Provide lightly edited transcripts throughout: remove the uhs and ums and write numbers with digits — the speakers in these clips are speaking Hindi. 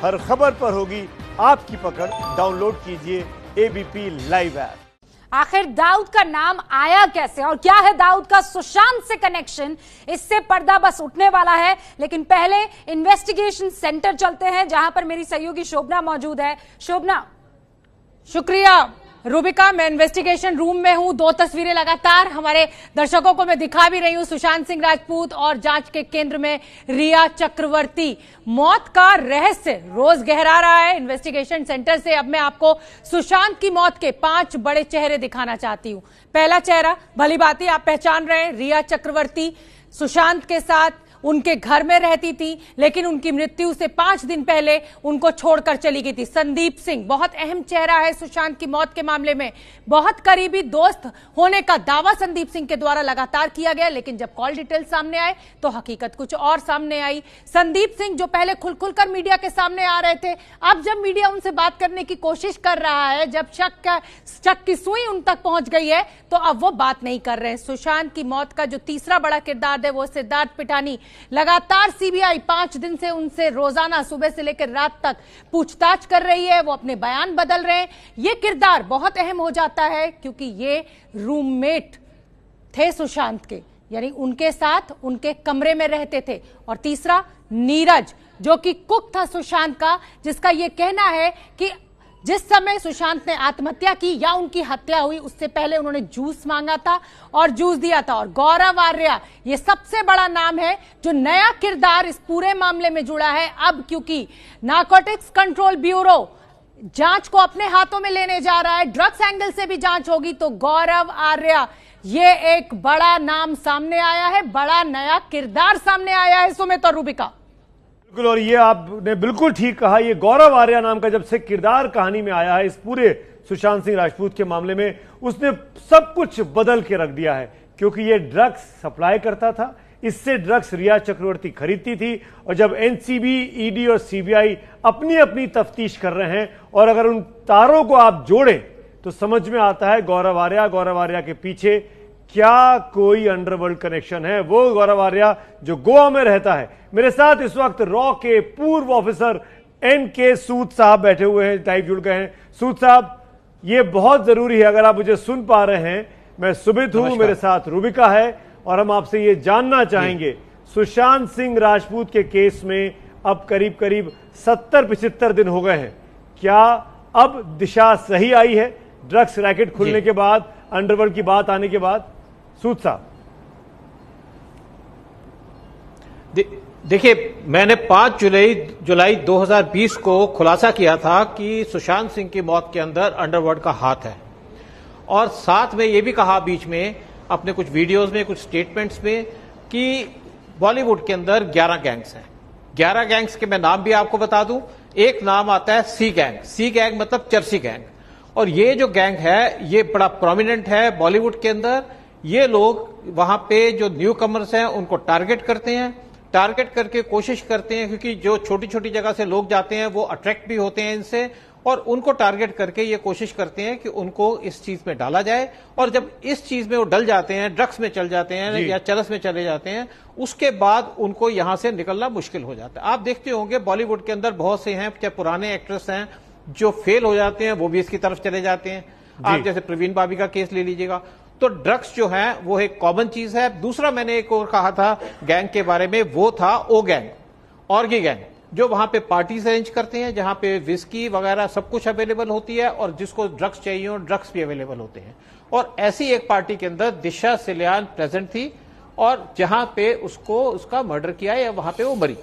हर खबर पर होगी आपकी पकड़। डाउनलोड कीजिए एबीपी लाइव ऐप। आखिर दाऊद का नाम आया कैसे और क्या है दाऊद का सुशांत से कनेक्शन, इससे पर्दा बस उठने वाला है। लेकिन पहले इन्वेस्टिगेशन सेंटर चलते हैं जहां पर मेरी सहयोगी शोभना मौजूद है। शोभना। शुक्रिया रूबिका, मैं इन्वेस्टिगेशन रूम में हूं। दो तस्वीरें लगातार हमारे दर्शकों को मैं दिखा भी रही हूं, सुशांत सिंह राजपूत और जांच के केंद्र में रिया चक्रवर्ती। मौत का रहस्य रोज गहरा रहा है इन्वेस्टिगेशन सेंटर से। अब मैं आपको सुशांत की मौत के 5 बड़े चेहरे दिखाना चाहती हूं। पहला चेहरा, भली भांति आप पहचान रहे हैं, रिया चक्रवर्ती सुशांत के साथ उनके घर में रहती थी, लेकिन उनकी मृत्यु से 5 दिन पहले उनको छोड़कर चली गई थी। संदीप सिंह बहुत अहम चेहरा है सुशांत की मौत के मामले में। बहुत करीबी दोस्त होने का दावा संदीप सिंह के द्वारा लगातार किया गया, लेकिन जब कॉल डिटेल सामने आए तो हकीकत कुछ और सामने आई। संदीप सिंह जो पहले खुलकर मीडिया के सामने आ रहे थे, अब जब मीडिया उनसे बात करने की कोशिश कर रहा है, जब शक की सुई उन तक पहुंच गई है, तो अब वो बात नहीं कर रहे हैं। सुशांत की मौत का जो तीसरा बड़ा किरदार है वो सिद्धार्थ पिठानी। लगातार सीबीआई 5 दिन से उनसे रोजाना सुबह से लेकर रात तक पूछताछ कर रही है, वो अपने बयान बदल रहे हैं। ये किरदार बहुत अहम हो जाता है क्योंकि ये रूममेट थे सुशांत के, यानी उनके साथ उनके कमरे में रहते थे। और तीसरा नीरज, जो कि कुक था सुशांत का, जिसका ये कहना है कि जिस समय सुशांत ने आत्महत्या की या उनकी हत्या हुई उससे पहले उन्होंने जूस मांगा था और जूस दिया था। और गौरव आर्या ये सबसे बड़ा नाम है जो नया किरदार इस पूरे मामले में जुड़ा है अब, क्योंकि नारकोटिक्स कंट्रोल ब्यूरो जांच को अपने हाथों में लेने जा रहा है। ड्रग्स एंगल से भी जांच होगी, तो गौरव आर्या ये एक बड़ा नाम सामने आया है, बड़ा नया किरदार सामने आया है। सुमित और रूबिका। बिल्कुल, और ये आपने बिल्कुल ठीक कहा, ये गौरव आर्या नाम का जब से किरदार कहानी में आया है इस पूरे सुशांत सिंह राजपूत के मामले में, उसने सब कुछ बदल के रख दिया है। क्योंकि ये ड्रग्स सप्लाई करता था, इससे ड्रग्स रिया चक्रवर्ती खरीदती थी। और जब एनसीबी, ईडी और सीबीआई अपनी अपनी तफ्तीश कर रहे हैं, और अगर उन तारों को आप जोड़ें तो समझ में आता है गौरव आर्या के पीछे क्या कोई अंडरवर्ल्ड कनेक्शन है। वो गौरव आर्या जो गोवा में रहता है। मेरे साथ इस वक्त रॉ के पूर्व ऑफिसर एनके सूद साहब बैठे हुए हैं, लाइव जुड़ गए हैं। सूद साहब, ये बहुत जरूरी है अगर आप मुझे सुन पा रहे हैं। मैं सुमित हूं, मेरे साथ रूबिका है, और हम आपसे ये जानना चाहेंगे, सुशांत सिंह राजपूत के केस में अब करीब करीब 70-75 दिन हो गए हैं। क्या अब दिशा सही आई है ड्रग्स रैकेट खुलने के बाद, अंडरवर्ल्ड की बात आने के बाद? सूद साहब। देखिए, मैंने 5 जुलाई 2020 को खुलासा किया था कि सुशांत सिंह की मौत के अंदर अंडरवर्ल्ड का हाथ है, और साथ में यह भी कहा बीच में अपने कुछ वीडियोस में, कुछ स्टेटमेंट्स में, कि बॉलीवुड के अंदर 11 गैंग्स हैं। 11 गैंग्स के मैं नाम भी आपको बता दूं। एक नाम आता है सी गैंग। सी गैंग मतलब चर्सी गैंग, और ये जो गैंग है ये बड़ा प्रोमिनेंट है बॉलीवुड के अंदर। ये लोग वहां पे जो न्यू कमर्स हैं उनको टारगेट करते हैं, टारगेट करके कोशिश करते हैं, क्योंकि जो छोटी छोटी जगह से लोग जाते हैं वो अट्रैक्ट भी होते हैं इनसे, और उनको टारगेट करके ये कोशिश करते हैं कि उनको इस चीज में डाला जाए। और जब इस चीज में वो डल जाते हैं, ड्रग्स में चल जाते हैं या चरस में चले जाते हैं, उसके बाद उनको यहां से निकलना मुश्किल हो जाता है। आप देखते होंगे बॉलीवुड के अंदर बहुत से हैं, चाहे पुराने एक्ट्रेस हैं जो फेल हो जाते हैं, वो भी इसकी तरफ चले जाते हैं। आप जैसे प्रवीण बाबी का केस ले लीजिएगा। तो ड्रग्स जो है वो एक कॉमन चीज है। दूसरा मैंने एक और कहा था गैंग के बारे में, वो था ओ गैंग, ऑर्गी गैंग, जो वहां पे पार्टीज अरेंज करते हैं, जहां पे विस्की वगैरह सब कुछ अवेलेबल होती है, और जिसको ड्रग्स चाहिए और ड्रग्स भी अवेलेबल होते हैं। और ऐसी एक पार्टी के अंदर दिशा सिल्यान प्रेजेंट थी, और जहां पे उसका मर्डर किया या वहां पे वो मरी।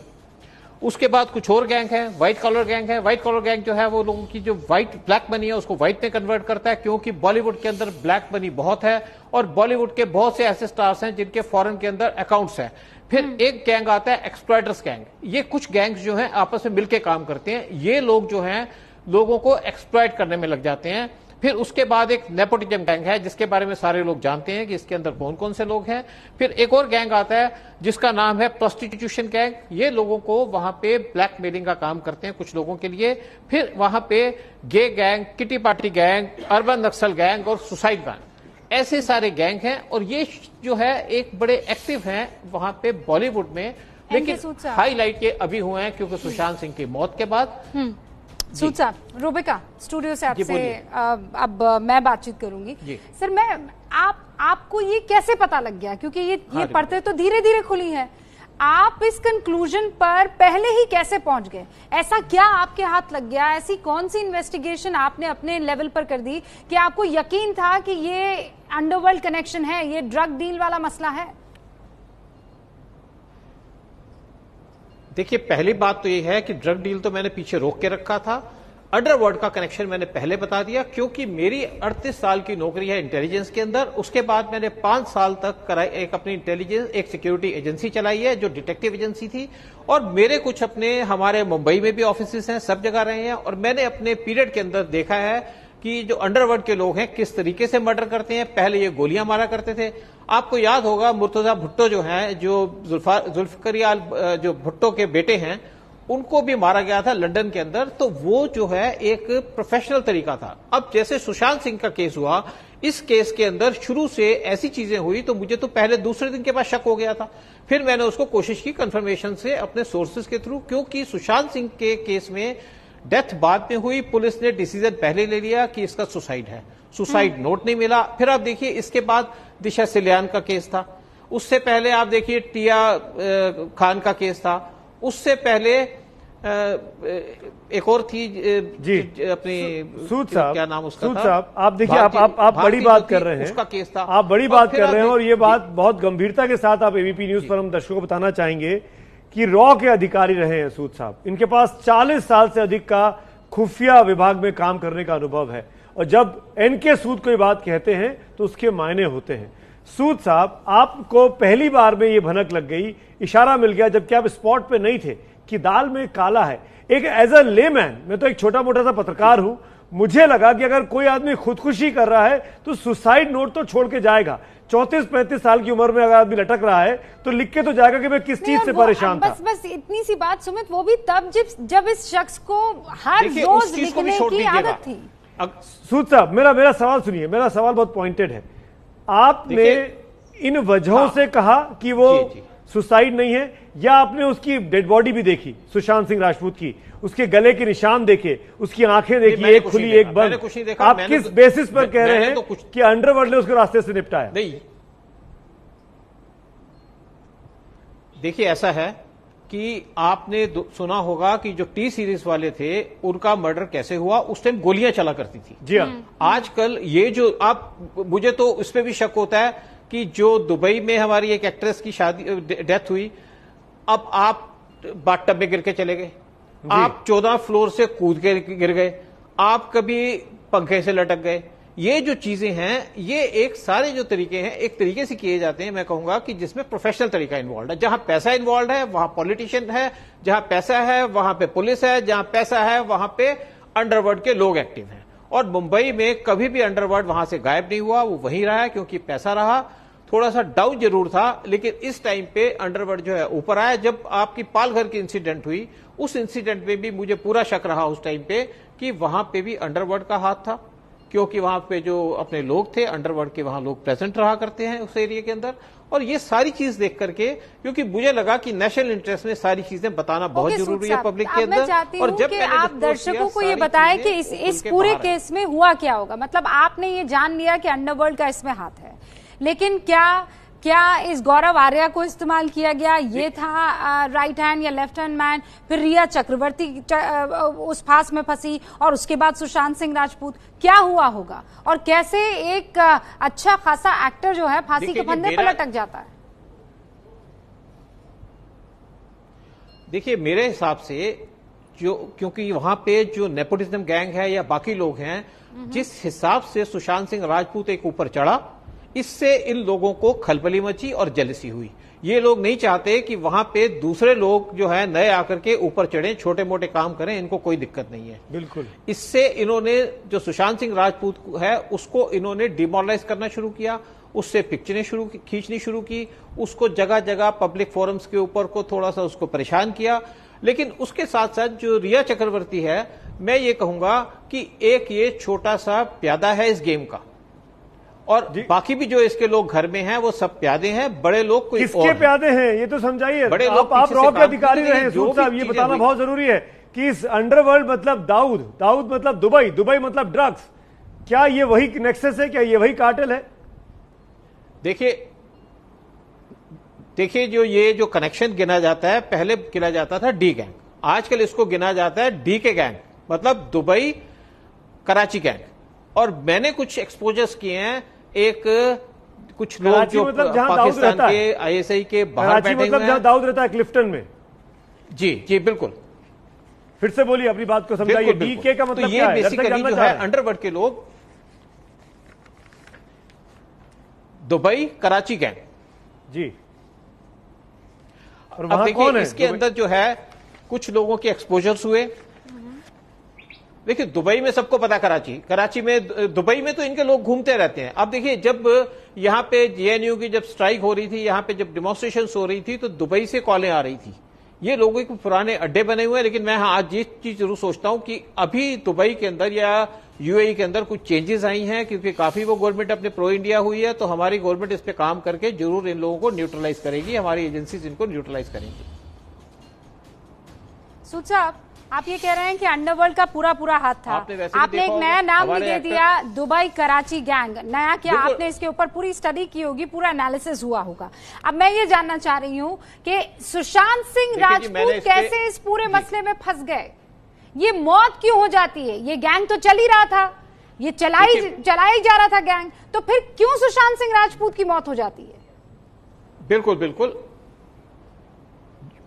उसके बाद कुछ और गैंग है, व्हाइट कॉलर गैंग है। व्हाइट कॉलर गैंग जो है वो लोगों की जो ब्लैक मनी है उसको व्हाइट में कन्वर्ट करता है, क्योंकि बॉलीवुड के अंदर ब्लैक मनी बहुत है, और बॉलीवुड के बहुत से ऐसे स्टार्स हैं जिनके फॉरेन के अंदर अकाउंट्स हैं। फिर एक गैंग आता है एक्सप्लॉयटर्स गैंग। ये कुछ गैंग्स जो हैं आपस में मिलकर काम करते हैं। ये लोग जो हैं लोगों को एक्सप्लॉयट करने में लग जाते हैं। फिर उसके बाद एक नेपोटिज्म गैंग है, जिसके बारे में सारे लोग जानते हैं कि इसके अंदर कौन कौन से लोग हैं। फिर एक और गैंग आता है जिसका नाम है प्रोस्टिट्यूशन गैंग। ये लोगों को वहां पे ब्लैकमेलिंग का काम करते हैं कुछ लोगों के लिए। फिर वहां पे gay gang, kitty party gang, urban Naxal gang और सुसाइड गैंग, ऐसे सारे गैंग हैं। और ये जो है एक बड़े एक्टिव हैं वहां पे बॉलीवुड में, लेकिन सूद साहब। हाईलाइट ये अभी हुए हैं क्योंकि सुशांत सिंह की मौत के बाद। सूद साहब, रूबिका स्टूडियो से आपसे बोलिए। अब मैं बातचीत करूंगी जी। सर। मैं आपको ये कैसे पता लग गया, क्योंकि ये पर्दे तो धीरे धीरे खुली है, आप इस कंक्लूजन पर पहले ही कैसे पहुंच गए? ऐसा क्या आपके हाथ लग गया? ऐसी कौन सी इन्वेस्टिगेशन आपने अपने लेवल पर कर दी कि आपको यकीन था कि ये अंडरवर्ल्ड कनेक्शन है, ये ड्रग डील वाला मसला है? देखिए, पहली बात तो ये है कि ड्रग डील तो मैंने पीछे रोक के रखा था। अंडरवर्ल्ड का कनेक्शन मैंने पहले बता दिया, क्योंकि मेरी 38 साल की नौकरी है इंटेलिजेंस के अंदर। उसके बाद मैंने 5 साल तक एक अपनी इंटेलिजेंस एक सिक्योरिटी एजेंसी चलाई है जो डिटेक्टिव एजेंसी थी, और मेरे कुछ अपने हमारे मुंबई में भी ऑफिसेस हैं, सब जगह रहे हैं। और मैंने अपने पीरियड के अंदर देखा है कि जो अंडरवर्ल्ड के लोग हैं किस तरीके से मर्डर करते हैं। पहले ये गोलियां मारा करते थे। आपको याद होगा मुर्तजा भुट्टो जो हैं, जो जुल्फिकार जो भुट्टो के बेटे हैं, उनको भी मारा गया था लंदन के अंदर। तो वो जो है एक प्रोफेशनल तरीका था। अब जैसे सुशांत सिंह का केस हुआ, इस केस के अंदर शुरू से ऐसी चीजें हुई तो मुझे तो पहले दूसरे दिन के बाद शक हो गया था। फिर मैंने उसको कोशिश की कंफर्मेशन से अपने सोर्सेज के थ्रू, क्योंकि सुशांत सिंह के केस में डेथ बाद में हुई। पुलिस ने डिसीजन पहले ले लिया कि इसका सुसाइड है, सुसाइड नोट नहीं मिला। फिर आप देखिए इसके बाद दिशा सिल्यान का केस था, उससे पहले आप देखिए टिया खान का केस था, उससे पहले एक और थी जी अपनी सूद साहब, क्या नाम उसका सूद था? साहब, आप देखिए आप बड़ी बात कर रहे हैं, उसका केस था। आप बड़ी बात कर रहे हैं, और ये बात बहुत गंभीरता के साथ आप एबीपी न्यूज पर हम दर्शकों को बताना चाहेंगे कि रॉ के अधिकारी रहे हैं सूद साहब। इनके पास 40 साल से अधिक का खुफिया विभाग में काम करने का अनुभव है, और जब एनके सूद कोई बात कहते हैं तो उसके मायने होते हैं। सूद साहब, आपको पहली बार में ये भनक लग गई, इशारा मिल गया जबकि आप स्पॉट पे नहीं थे कि दाल में काला है। एक एज अ लेमैन, मैं तो एक छोटा मोटा सा पत्रकार हूं, मुझे लगा कि अगर कोई आदमी खुदकुशी कर रहा है तो सुसाइड नोट तो छोड़ के जाएगा। 34-35 साल की उम्र में अगर आदमी लटक रहा है तो लिख के तो जाएगा कि मैं किस चीज से परेशान था। बस इतनी सी बात सुमित, वो भी तब जब इस शख्स को हर रोज लिखने की आदत थी। सूद साहब, मेरा सवाल सुनिए, मेरा सवाल बहुत पॉइंटेड है। आपने इन वजहों से कहा कि वो सुसाइड नहीं है, या आपने उसकी डेड बॉडी भी देखी सुशांत सिंह राजपूत की, उसके गले के निशान देखे, उसकी आंखें देखी, एक खुली एक बंद, आप किस बेसिस पर कह रहे हैं कि अंडरवर्ल्ड ने उसके रास्ते से निपटाया? नहीं, देखिए ऐसा है कि आपने सुना होगा कि जो टी सीरीज वाले थे उनका मर्डर कैसे हुआ। उस टाइम गोलियां चला करती थी। जी हाँ। आजकल ये जो मुझे तो उस पर भी शक होता है कि जो दुबई में हमारी एक एक्ट्रेस की शादी डेथ हुई, अब आप बाथटब में गिर के चले गए, आप 14 फ्लोर से कूद के गिर गए, आप कभी पंखे से लटक गए। ये जो चीजें हैं, ये एक सारे जो तरीके हैं एक तरीके से किए जाते हैं। मैं कहूंगा कि जिसमें प्रोफेशनल तरीका इन्वॉल्व है। जहां पैसा इन्वॉल्व है वहां पॉलिटिशियन है, जहां पैसा है वहां पे पुलिस है, जहां पैसा है वहां पे अंडरवर्ल्ड के लोग एक्टिव हैं। और मुंबई में कभी भी अंडरवर्ल्ड वहां से गायब नहीं हुआ, वो वहीं रहा है क्योंकि पैसा रहा। थोड़ा सा डाउन जरूर था, लेकिन इस टाइम पे अंडरवर्ल्ड जो है ऊपर आया। जब आपकी पालघर की इंसिडेंट हुई, उस इंसिडेंट में भी मुझे पूरा शक रहा उस टाइम पे कि वहां पे भी अंडरवर्ल्ड का हाथ था, क्योंकि वहां पे जो अपने लोग थे अंडरवर्ल्ड के, वहां लोग प्रेजेंट रहा करते हैं उस एरिया के अंदर। और ये सारी चीज देख करके, क्योंकि मुझे लगा कि नेशनल इंटरेस्ट में सारी चीजें बताना बहुत जरूरी है पब्लिक के अंदर। और जब आप दर्शकों को ये बताएं कि इस पूरे केस में हुआ क्या होगा, मतलब आपने ये जान लिया कि अंडरवर्ल्ड का इसमें हाथ है, लेकिन क्या इस गौरव आर्या को इस्तेमाल किया गया? ये था राइट हैंड या लेफ्ट हैंड मैन? फिर रिया चक्रवर्ती उस फांस में फंसी, और उसके बाद सुशांत सिंह राजपूत। क्या हुआ होगा, और कैसे एक अच्छा खासा एक्टर जो है फांसी के फंदे पर लटक जाता है? देखिए, मेरे हिसाब से क्योंकि वहां पे जो नेपोटिज्म गैंग है या बाकी लोग हैं, जिस हिसाब से सुशांत सिंह राजपूत एक ऊपर चढ़ा, इससे इन लोगों को खलबली मची और जेलसी हुई। ये लोग नहीं चाहते कि वहां पे दूसरे लोग जो है नए आकर के ऊपर चढ़े, छोटे मोटे काम करें, इनको कोई दिक्कत नहीं है। बिल्कुल। इससे इन्होंने जो सुशांत सिंह राजपूत है उसको इन्होंने डिमोरलाइज करना शुरू किया, उससे पिक्चरें खींचनी शुरू की, उसको जगह जगह पब्लिक फोरम्स के ऊपर को थोड़ा सा उसको परेशान किया। लेकिन उसके साथ साथ जो रिया चक्रवर्ती है, मैं ये कहूंगा कि एक ये छोटा सा प्यादा है इस गेम का, और बाकी भी जो इसके लोग घर में हैं वो सब प्यादे हैं, बड़े लोग कोई किसके प्यादे हैं ये तो समझाइए। बड़े लोग आप रॉ के अधिकारी जो रहे हैं सूद साहब, ये बताना बहुत जरूरी है कि इस अंडरवर्ल्ड मतलब दाऊद, दाऊद मतलब दुबई, दुबई मतलब ड्रग्स, क्या ये वही नेक्सस है, क्या ये वही कार्टेल है? देखिए जो ये जो कनेक्शन गिना जाता है, पहले गिना जाता था डी गैंग, आजकल इसको गिना जाता है डी के गैंग, मतलब दुबई कराची गैंग। और मैंने कुछ एक्सपोजर्स किए हैं, एक कुछ लोग जो मतलब पाकिस्तान के आईएसआई के बाहर बैठे मतलब जहां दाऊद रहता है क्लिफ्टन में। जी जी बिल्कुल, फिर से बोलिए अपनी बात को समझाइए। डी के का मतलब तो ये क्या है? बेसिकली जो है अंडरवर्ल्ड के लोग, दुबई कराची गैंग जी। और अब देखिए इसके अंदर जो है कुछ लोगों के एक्सपोजर्स हुए। देखिए दुबई में सबको पता, कराची में, दुबई में तो इनके लोग घूमते रहते हैं। अब देखिए जब यहां पे जेएनयू की जब स्ट्राइक हो रही थी, यहां पे जब डिमॉन्स्ट्रेशन हो रही थी, तो दुबई से कॉलें आ रही थी। ये लोगों के पुराने अड्डे बने हुए हैं। लेकिन मैं आज ये चीज जरूर सोचता हूं कि अभी दुबई के अंदर या यूएई के अंदर कुछ चेंजेस आई हैं, क्योंकि काफी वो गवर्नमेंट अपने प्रो इंडिया हुई है, तो हमारी गवर्नमेंट इस पे काम करके जरूर इन लोगों को न्यूट्रलाइज करेगी, हमारी एजेंसीज इनको न्यूट्रलाइज करेंगी। सूद साहब, आप ये कह रहे हैं कि अंडरवर्ल्ड का पूरा हाथ था। आपने एक नया नाम भी दे दिया, दुबई कराची गैंग। नया क्या, आपने इसके ऊपर पूरी स्टडी की होगी, पूरा एनालिसिस हुआ होगा। अब मैं ये जानना चाह रही हूँ कि सुशांत सिंह राजपूत कैसे इस पूरे मसले में फंस गए? ये मौत क्यों हो जाती है? ये गैंग तो चल ही रहा था, ये चलाई जा रहा था गैंग, तो फिर क्यों सुशांत सिंह राजपूत की मौत हो जाती है? बिल्कुल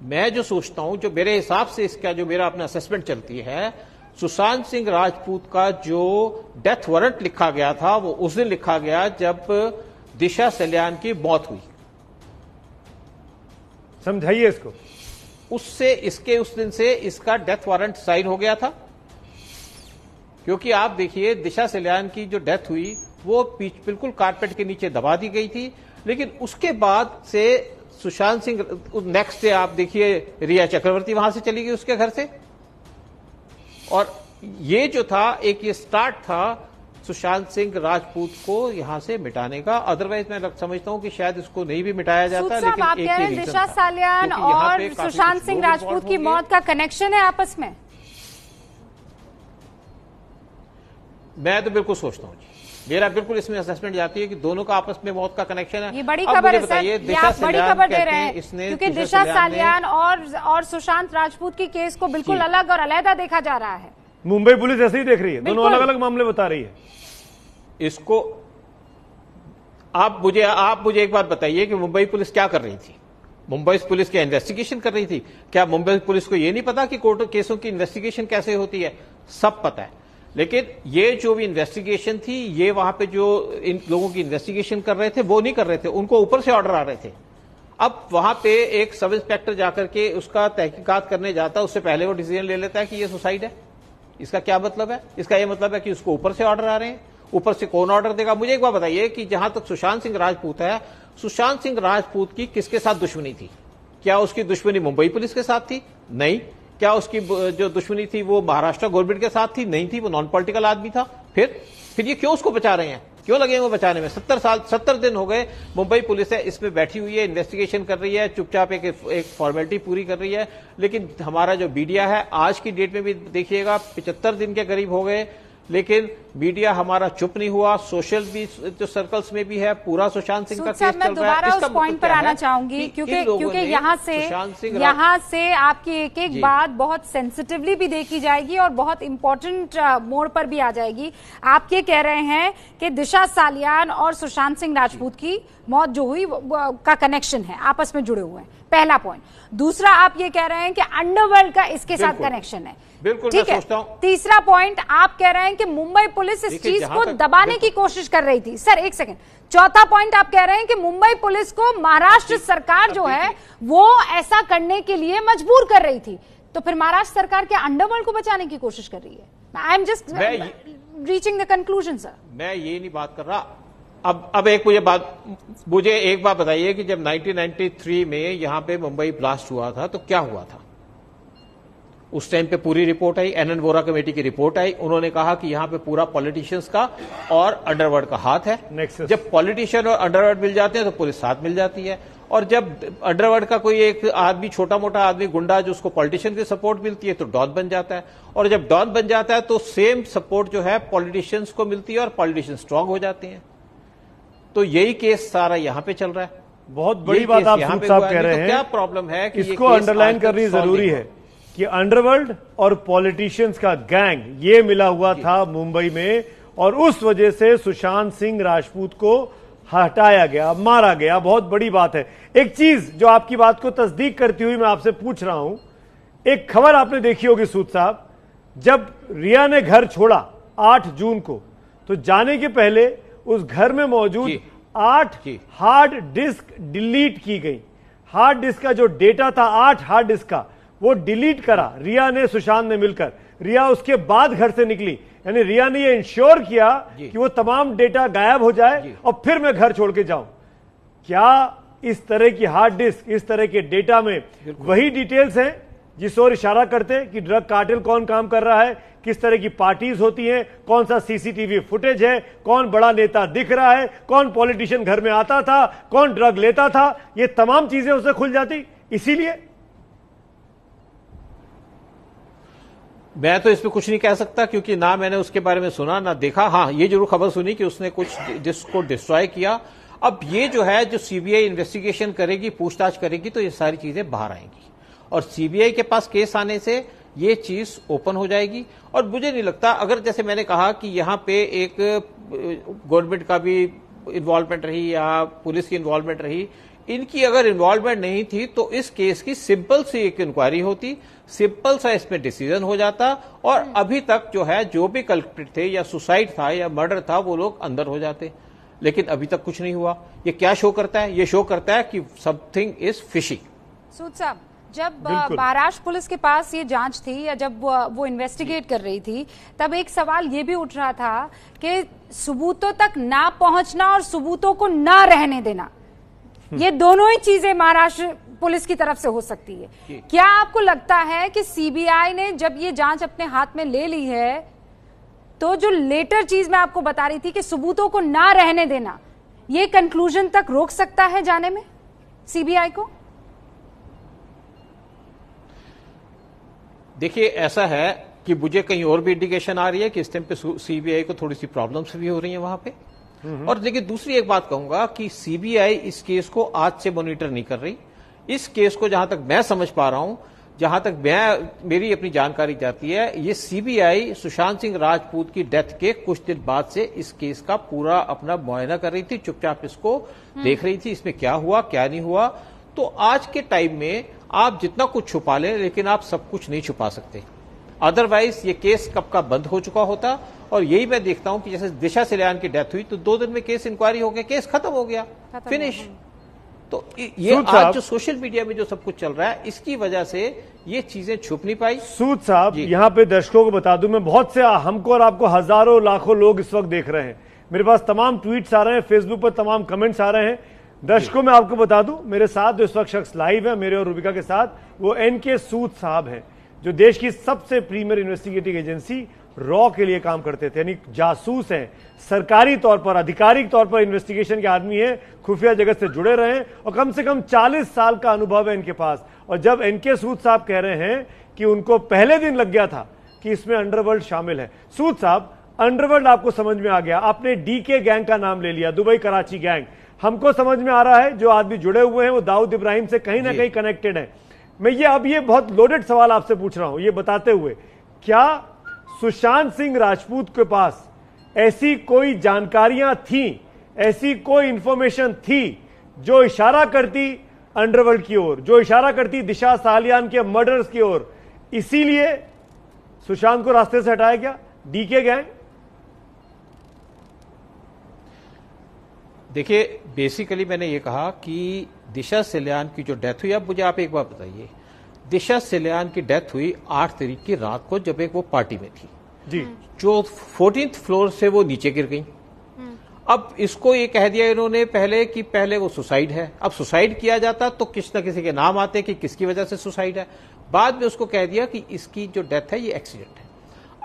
मैं जो सोचता हूं, जो मेरे हिसाब से इसका जो मेरा अपना असेसमेंट चलती है, सुशांत सिंह राजपूत का जो डेथ वारंट लिखा गया था वो उस दिन लिखा गया जब दिशा सल्यान की मौत हुई। समझाइए इसको। उससे इसके उस दिन से इसका डेथ वारंट साइन हो गया था, क्योंकि आप देखिए दिशा सल्यान की जो डेथ हुई वो बिल्कुल कारपेट के नीचे दबा दी गई थी। लेकिन उसके बाद से सुशांत सिंह, नेक्स्ट डे आप देखिए रिया चक्रवर्ती वहां से चली गई उसके घर से, और ये जो था एक ये स्टार्ट था सुशांत सिंह राजपूत को यहां से मिटाने का। अदरवाइज मैं समझता हूं कि शायद इसको नहीं भी मिटाया जाता। लेकिन आप कह रहे हैं दिशा सल्यान और सुशांत सिंह राजपूत की मौत का कनेक्शन है आपस में? मैं तो बिल्कुल सोचता हूं, मेरा बिल्कुल इसमें असेसमेंट जाती है कि दोनों का आपस में मौत का कनेक्शन है। ये बड़ी खबर है सर, ये आप बड़ी खबर दे रहे हैं, क्योंकि दिशा सल्यान और सुशांत राजपूत की केस को बिल्कुल अलग और अलग देखा जा रहा है। मुंबई पुलिस ऐसे ही देख रही है, दोनों अलग अलग मामले बता रही है इसको। आप मुझे एक बात बताइए कि मुंबई पुलिस क्या कर रही थी? मुंबई पुलिस क्या इन्वेस्टिगेशन कर रही थी? क्या मुंबई पुलिस को यह नहीं पता कि कोर्ट केसों की इन्वेस्टिगेशन कैसे होती है? सब पता है। लेकिन ये जो भी इन्वेस्टिगेशन थी, ये वहां पे जो इन लोगों की इन्वेस्टिगेशन कर रहे थे वो नहीं कर रहे थे, उनको ऊपर से ऑर्डर आ रहे थे। अब वहां पे एक सब इंस्पेक्टर जाकर के उसका तहकीकात करने जाता है, उससे पहले वो डिसीजन ले लेता है कि ये सुसाइड है। इसका क्या मतलब है? इसका यह मतलब है कि उसको ऊपर से ऑर्डर आ रहे हैं। ऊपर से कौन ऑर्डर देगा? मुझे एक बात बताइए कि जहां तक सुशांत सिंह राजपूत है, सुशांत सिंह राजपूत की किसके साथ दुश्मनी थी? क्या उसकी दुश्मनी मुंबई पुलिस के साथ थी? नहीं। क्या उसकी जो दुश्मनी थी वो महाराष्ट्र गवर्नमेंट के साथ थी? नहीं थी, वो नॉन पॉलिटिकल आदमी था। फिर ये क्यों उसको बचा रहे हैं? क्यों लगे हैं वो बचाने में? 70 दिन हो गए मुंबई पुलिस है इसमें बैठी हुई है, इन्वेस्टिगेशन कर रही है, चुपचाप एक फॉर्मेलिटी पूरी कर रही है। लेकिन हमारा जो मीडिया है आज की डेट में भी देखिएगा 75 दिन के करीब हो गए, लेकिन मीडिया हमारा चुप नहीं हुआ। सोशल भी जो सर्कल्स में भी है, पूरा सुशांत सिंह का केस चल रहा है। मैं दोबारा उस पॉइंट पर आना चाहूंगी, क्योंकि यहाँ से आपकी एक एक बात बहुत सेंसिटिवली भी देखी जाएगी और बहुत इंपॉर्टेंट मोड़ पर भी आ जाएगी। आप ये कह रहे हैं कि दिशा सल्यान और सुशांत सिंह राजपूत की मौत जो हुई का कनेक्शन है, आपस में जुड़े हुए हैं, पहला पॉइंट। दूसरा, आप ये कह रहे हैं कि अंडरवर्ल्ड का इसके साथ कनेक्शन है, बिल्कुल ठीक है। तीसरा पॉइंट, आप कह रहे हैं कि मुंबई पुलिस इस चीज को दबाने की कोशिश कर रही थी। सर एक सेकंड। चौथा पॉइंट, आप कह रहे हैं कि मुंबई पुलिस को महाराष्ट्र सरकार जो है वो ऐसा करने के लिए मजबूर कर रही थी। तो फिर महाराष्ट्र सरकार क्या अंडरवर्ल्ड को बचाने की कोशिश कर रही है? I am just reaching the conclusion sir. मैं ये नहीं बात कर रहा। अब मुझे एक बात बताइए कि जब 1993 में यहां पे मुंबई ब्लास्ट हुआ था तो क्या हुआ था? उस टाइम पे पूरी रिपोर्ट आई, एनएन वोरा कमेटी की रिपोर्ट आई, उन्होंने कहा कि यहां पे पूरा पॉलिटिशियंस का और अंडरवर्ल्ड का हाथ है। जब पॉलिटिशियन और अंडरवर्ल्ड मिल जाते हैं तो पुलिस साथ मिल जाती है, और जब अंडरवर्ल्ड का कोई एक आदमी, छोटा मोटा आदमी, गुंडा, जो उसको पॉलिटिशियन की सपोर्ट मिलती है तो डॉन बन जाता है, और जब डॉन बन जाता है तो सेम सपोर्ट जो है पॉलिटिशियंस को मिलती है और पॉलिटिशियन स्ट्रांग हो जाते हैं। तो यही केस सारा यहां पे चल रहा है। बहुत बड़ी बात आप सूद साहब कह रहे हैं। क्या प्रॉब्लम है कि इसको अंडरलाइन करनी जरूरी है कि अंडरवर्ल्ड और पॉलिटिशियंस का गैंग ये मिला हुआ था मुंबई में, और उस वजह से सुशांत सिंह राजपूत को हटाया गया, मारा गया। बहुत बड़ी बात है। एक चीज जो आपकी बात को तस्दीक करती हुई मैं आपसे पूछ रहा हूं, एक खबर आपने देखी होगी सूद साहब, जब रिया ने घर छोड़ा 8 जून को, तो जाने के पहले उस घर में मौजूद 8 हार्ड डिस्क डिलीट की गई। हार्ड डिस्क का जो डेटा था 8 हार्ड डिस्क का, वो डिलीट करा रिया ने, सुशांत ने मिलकर। रिया उसके बाद घर से निकली, यानी रिया ने ये इंश्योर किया कि वो तमाम डेटा गायब हो जाए और फिर मैं घर छोड़ के जाऊं। क्या इस तरह की हार्ड डिस्क, इस तरह के डेटा में वही डिटेल्स हैं जिस ओर इशारा करते हैं कि ड्रग कार्टेल कौन काम कर रहा है, किस तरह की पार्टीज होती हैं, कौन सा सीसीटीवी फुटेज है, कौन बड़ा नेता दिख रहा है, कौन पॉलिटिशियन घर में आता था, कौन ड्रग लेता था, ये तमाम चीजें उसे खुल जाती? इसीलिए मैं तो इस पे कुछ नहीं कह सकता, क्योंकि ना मैंने उसके बारे में सुना ना देखा। हाँ, ये जरूर खबर सुनी कि उसने कुछ जिसको डिस्ट्रॉय किया। अब ये जो है, जो सीबीआई इन्वेस्टिगेशन करेगी, पूछताछ करेगी, तो ये सारी चीजें बाहर आएंगी, और सीबीआई के पास केस आने से ये चीज ओपन हो जाएगी। और मुझे नहीं लगता, अगर जैसे मैंने कहा कि यहां पे एक गवर्नमेंट का भी इन्वॉल्वमेंट रही या पुलिस की इन्वॉल्वमेंट रही, इनकी अगर इन्वॉल्वमेंट नहीं थी तो इस केस की सिंपल सी एक इंक्वायरी होती, सिंपल सा इसमें डिसीजन हो जाता, और अभी तक जो है, जो भी कल्प्रिट थे, या सुसाइड था या मर्डर था, वो लोग अंदर हो जाते। लेकिन अभी तक कुछ नहीं हुआ। ये क्या शो करता है? ये शो करता है कि समथिंग इज फिशी। सूद साहब, जब महाराष्ट्र पुलिस के पास ये जांच थी, या जब वो इन्वेस्टिगेट कर रही थी, तब एक सवाल ये भी उठ रहा था कि सबूतों तक ना पहुंचना और सबूतों को ना रहने देना, ये दोनों ही चीजें महाराष्ट्र पुलिस की तरफ से हो सकती है। क्या आपको लगता है कि सीबीआई ने जब ये जांच अपने हाथ में ले ली है, तो जो लेटर चीज मैं आपको बता रही थी कि सबूतों को ना रहने देना, ये कंक्लूजन तक रोक सकता है जाने में सीबीआई को? देखिए, ऐसा है कि मुझे कहीं और भी इंडिकेशन आ रही है कि इस टाइम पे सीबीआई को थोड़ी सी प्रॉब्लम्स भी हो रही है वहां पे। और देखिए, दूसरी एक बात कहूंगा कि सीबीआई इस केस को आज से मॉनिटर नहीं कर रही। इस केस को जहां तक मैं समझ पा रहा हूं, जहां तक मेरी अपनी जानकारी जाती है, ये सीबीआई सुशांत सिंह राजपूत की डेथ के कुछ दिन बाद से इस केस का पूरा अपना मुआयना कर रही थी, चुपचाप इसको देख रही थी, इसमें क्या हुआ क्या नहीं हुआ। तो आज के टाइम में आप जितना कुछ छुपा लें, लेकिन आप सब कुछ नहीं छुपा सकते। अदरवाइज ये केस कब का बंद हो चुका होता। और यही मैं देखता हूं कि जैसे दिशा सल्यान की डेथ हुई तो 2 दिन में केस इंक्वायरी हो गया, केस खत्म हो गया, फिनिश। तो ये आज जो सोशल मीडिया में जो सब कुछ चल रहा है, इसकी वजह से ये चीजें छुप नहीं पाई। सूद साहब, यहां पे दर्शकों को बता दूं, मैं बहुत से, हमको और आपको हजारों लाखों लोग इस वक्त देख रहे हैं, मेरे पास तमाम ट्वीट्स आ रहे हैं, फेसबुक पर तमाम कमेंट्स आ रहे हैं। दर्शकों में आपको बता दूं, मेरे साथ जो इस वक्त शख्स लाइव है मेरे और रूबिका के साथ, वो एनके सूद साहब हैं, जो देश की सबसे प्रीमियर इन्वेस्टिगेटिव एजेंसी रॉ के लिए काम करते थे, यानी जासूस हैं, सरकारी तौर पर, आधिकारिक तौर पर इन्वेस्टिगेशन के आदमी हैं, खुफिया जगत से जुड़े रहे हैं, और कम से कम 40 साल का अनुभव है इनके पास। और जब एनके सूद साहब कह रहे हैं कि उनको पहले दिन लग गया था कि इसमें अंडरवर्ल्ड शामिल है, सूद साहब, अंडरवर्ल्ड आपको समझ में आ गया, आपने डीके गैंग का नाम ले लिया, दुबई कराची गैंग, हमको समझ में आ रहा है जो आदमी जुड़े हुए हैं वो दाऊद इब्राहिम से कहीं ना कहीं कनेक्टेड है। मैं ये बहुत लोडेड सवाल आपसे पूछ रहा हूं, ये बताते हुए, क्या सुशांत सिंह राजपूत के पास ऐसी कोई जानकारियां थी, ऐसी कोई इंफॉर्मेशन थी जो इशारा करती अंडरवर्ल्ड की ओर, जो इशारा करती दिशा सालियान के मर्डर्स की ओर, इसीलिए सुशांत को रास्ते से हटाया गया डीके गैंग? देखिए, बेसिकली मैंने ये कहा कि दिशा सल्यान की जो डेथ हुई, अब मुझे आप एक बात बताइए, दिशा सल्यान की डेथ हुई 8 तारीख की रात को, जब एक वो पार्टी में थी जी, जो 14th फ्लोर से वो नीचे गिर गई। अब इसको ये कह दिया इन्होंने पहले कि पहले वो सुसाइड है। अब सुसाइड किया जाता तो किसी न किसी के नाम आते कि किसकी वजह से सुसाइड है। बाद में उसको कह दिया कि इसकी जो डेथ है ये एक्सीडेंट है।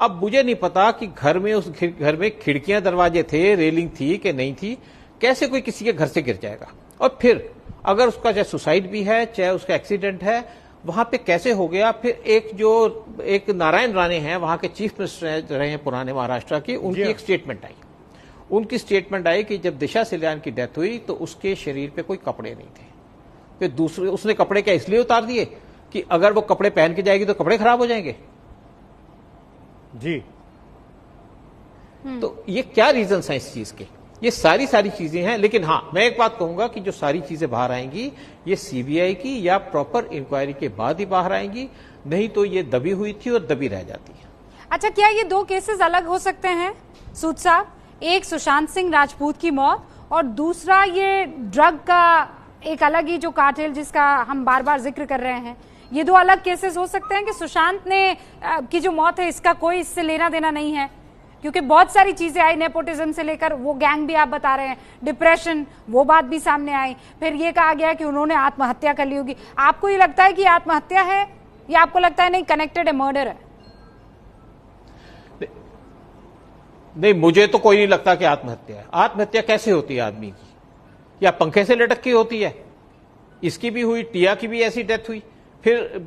अब मुझे नहीं पता कि घर में उस घर में खिड़कियां दरवाजे थे, रेलिंग थी कि नहीं थी, कैसे कोई किसी के घर से गिर जाएगा। और फिर अगर उसका चाहे सुसाइड भी है चाहे उसका एक्सीडेंट है, वहां पे कैसे हो गया। फिर एक नारायण राणे हैं, वहां के चीफ मिनिस्टर रहे हैं पुराने महाराष्ट्र की, उनकी एक स्टेटमेंट आई। उनकी स्टेटमेंट आई कि जब दिशा सल्यान की डेथ हुई तो उसके शरीर पे कोई कपड़े नहीं थे। फिर दूसरे उसने कपड़े क्या इसलिए उतार दिए कि अगर वो कपड़े पहन के जाएगी तो कपड़े खराब हो जाएंगे। जी तो ये क्या रीजन है इस चीज के, ये सारी चीजें हैं। लेकिन हाँ, मैं एक बात कहूंगा कि जो सारी चीजें बाहर आएंगी ये सीबीआई की या प्रॉपर इंक्वायरी के बाद ही बाहर आएंगी, नहीं तो ये दबी हुई थी और दबी रह जाती है। अच्छा, क्या ये दो केसेस अलग हो सकते हैं सूद साहब? एक सुशांत सिंह राजपूत की मौत और दूसरा ये ड्रग का एक अलग ही जो कार्टेल जिसका हम बार बार जिक्र कर रहे हैं, ये दो अलग केसेस हो सकते हैं कि सुशांत ने की जो मौत है इसका कोई इससे लेना देना नहीं है? क्योंकि बहुत सारी चीजें आई, नेपोटिज्म से लेकर वो गैंग भी आप बता रहे हैं, डिप्रेशन, वो बात भी सामने आई, फिर ये कहा गया कि उन्होंने आत्महत्या कर ली होगी। आपको ये लगता है कि आत्महत्या है या आपको लगता है नहीं कनेक्टेड है, मर्डर है? नहीं, मुझे तो कोई नहीं लगता कि आत्महत्या है। आत्महत्या कैसे होती है आदमी की? या पंखे से लटक के होती है? इसकी भी हुई, टिया की भी ऐसी डेथ हुई, फिर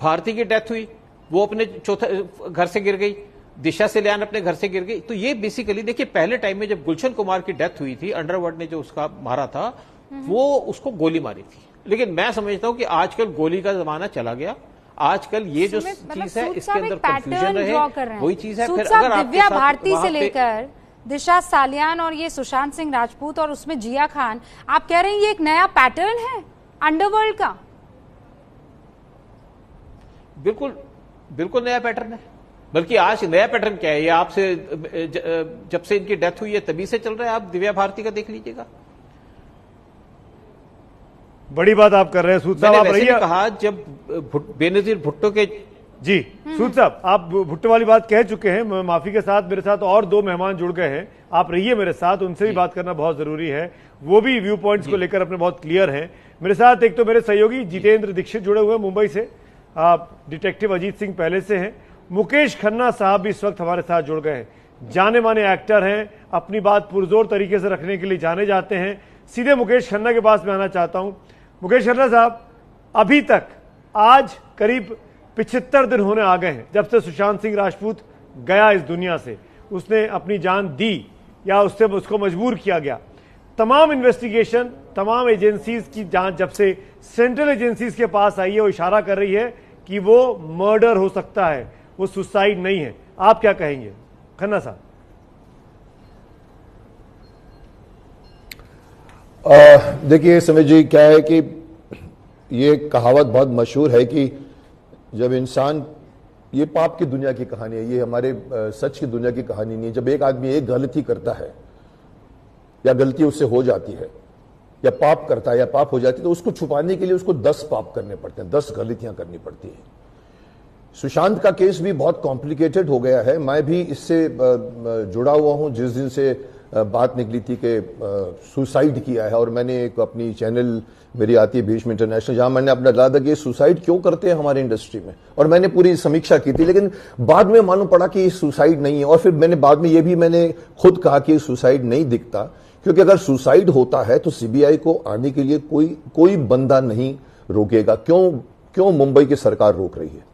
भारती की डेथ हुई, वो अपने चौथे घर से गिर गई, दिशा सल्यान अपने घर से गिर गई। तो ये बेसिकली देखिए, पहले टाइम में जब गुलशन कुमार की डेथ हुई थी, अंडरवर्ल्ड ने जो उसका मारा था, वो उसको गोली मारी थी। लेकिन मैं समझता हूं कि आजकल गोली का जमाना चला गया। आजकल ये जो चीज है इसके अंदर कंफ्यूजन रहे, वही चीज है। फिर अगर दिव्या भारती से लेकर दिशा सालियान और ये सुशांत सिंह राजपूत और उसमें जिया खान, आप कह रहे हैं ये एक नया पैटर्न है अंडरवर्ल्ड का? बिल्कुल नया पैटर्न है। बल्कि आज नया पैटर्न क्या है, ये आपसे जब से इनकी डेथ हुई है तभी से चल रहा है। आप दिव्या भारती का देख लीजिएगा। बड़ी बात आप कर रहे हैं सूद साहब। आप रहिए, कहा जब बेनजीर भुट्टो के जी सूद साहब, आप भुट्टो वाली बात कह चुके हैं। माफी के साथ मेरे साथ और दो मेहमान जुड़ गए हैं, आप रहिए मेरे साथ, उनसे भी बात करना बहुत जरूरी है। वो भी व्यू पॉइंट्स को लेकर अपने बहुत क्लियर हैं मेरे साथ। एक तो मेरे सहयोगी जितेंद्र दीक्षित जुड़े हुए हैं मुंबई से, आप डिटेक्टिव अजीत सिंह पहले से हैं। मुकेश खन्ना साहब भी इस वक्त हमारे साथ जुड़ गए हैं, जाने माने एक्टर हैं, अपनी बात पुरजोर तरीके से रखने के लिए जाने जाते हैं। सीधे मुकेश खन्ना के पास मैं आना चाहता हूं। मुकेश खन्ना साहब, अभी तक आज करीब 75 दिन होने आ गए हैं जब से सुशांत सिंह राजपूत गया इस दुनिया से, उसने अपनी जान दी या उसको मजबूर किया गया। तमाम इन्वेस्टिगेशन, तमाम एजेंसीज की जांच जब से सेंट्रल एजेंसीज के पास आई है, वो इशारा कर रही है कि वो मर्डर हो सकता है, वो सुसाइड नहीं है। आप क्या कहेंगे खन्ना साहब? देखिए समझ जी, क्या है कि ये कहावत बहुत मशहूर है कि जब इंसान, ये पाप की दुनिया की कहानी है, ये हमारे सच की दुनिया की कहानी नहीं है। जब एक आदमी एक गलती करता है या गलती उससे हो जाती है या पाप करता है या पाप हो जाती है, तो उसको छुपाने के लिए उसको 10 पाप करने पड़ते हैं, 10 गलतियां करनी पड़ती है। सुशांत का केस भी बहुत कॉम्प्लिकेटेड हो गया है। मैं भी इससे जुड़ा हुआ हूं जिस दिन से बात निकली थी कि सुसाइड किया है, और मैंने एक अपनी चैनल मेरी आती है भीष्म इंटरनेशनल, जहां मैंने अपना डाला था कि सुसाइड क्यों करते हैं हमारे इंडस्ट्री में, और मैंने पूरी समीक्षा की थी। लेकिन बाद में मालूम पड़ा कि सुसाइड नहीं है, और फिर मैंने बाद में ये भी मैंने खुद कहा कि सुसाइड नहीं दिखता, क्योंकि अगर सुसाइड होता है तो सीबीआई को आने के लिए कोई बंदा नहीं रोकेगा। क्यों मुंबई की सरकार रोक रही है?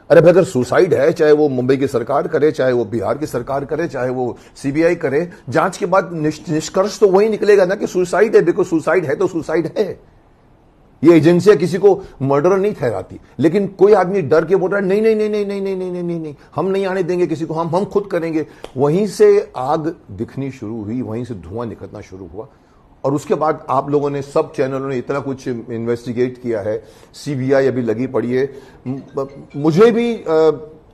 अरे भाई, अगर सुसाइड है, चाहे वो मुंबई की सरकार करे, चाहे वो बिहार की सरकार करे, चाहे वो सीबीआई करे, जांच के बाद निष्कर्ष तो वही निकलेगा ना कि सुसाइड है। बिकॉज सुसाइड है तो सुसाइड है। ये एजेंसियां किसी को मर्डर नहीं ठहराती, लेकिन कोई आदमी डर के बोल रहा है नहीं नहीं नहीं नहीं नहीं नहीं नहीं नहीं नहीं, हम नहीं आने देंगे किसी को, हम खुद करेंगे। वहीं से आग दिखनी शुरू हुई, वहीं से धुआं निकलना शुरू हुआ, और उसके बाद आप लोगों ने, सब चैनलों ने इतना कुछ इन्वेस्टिगेट किया है, सीबीआई अभी लगी पड़ी है। मुझे भी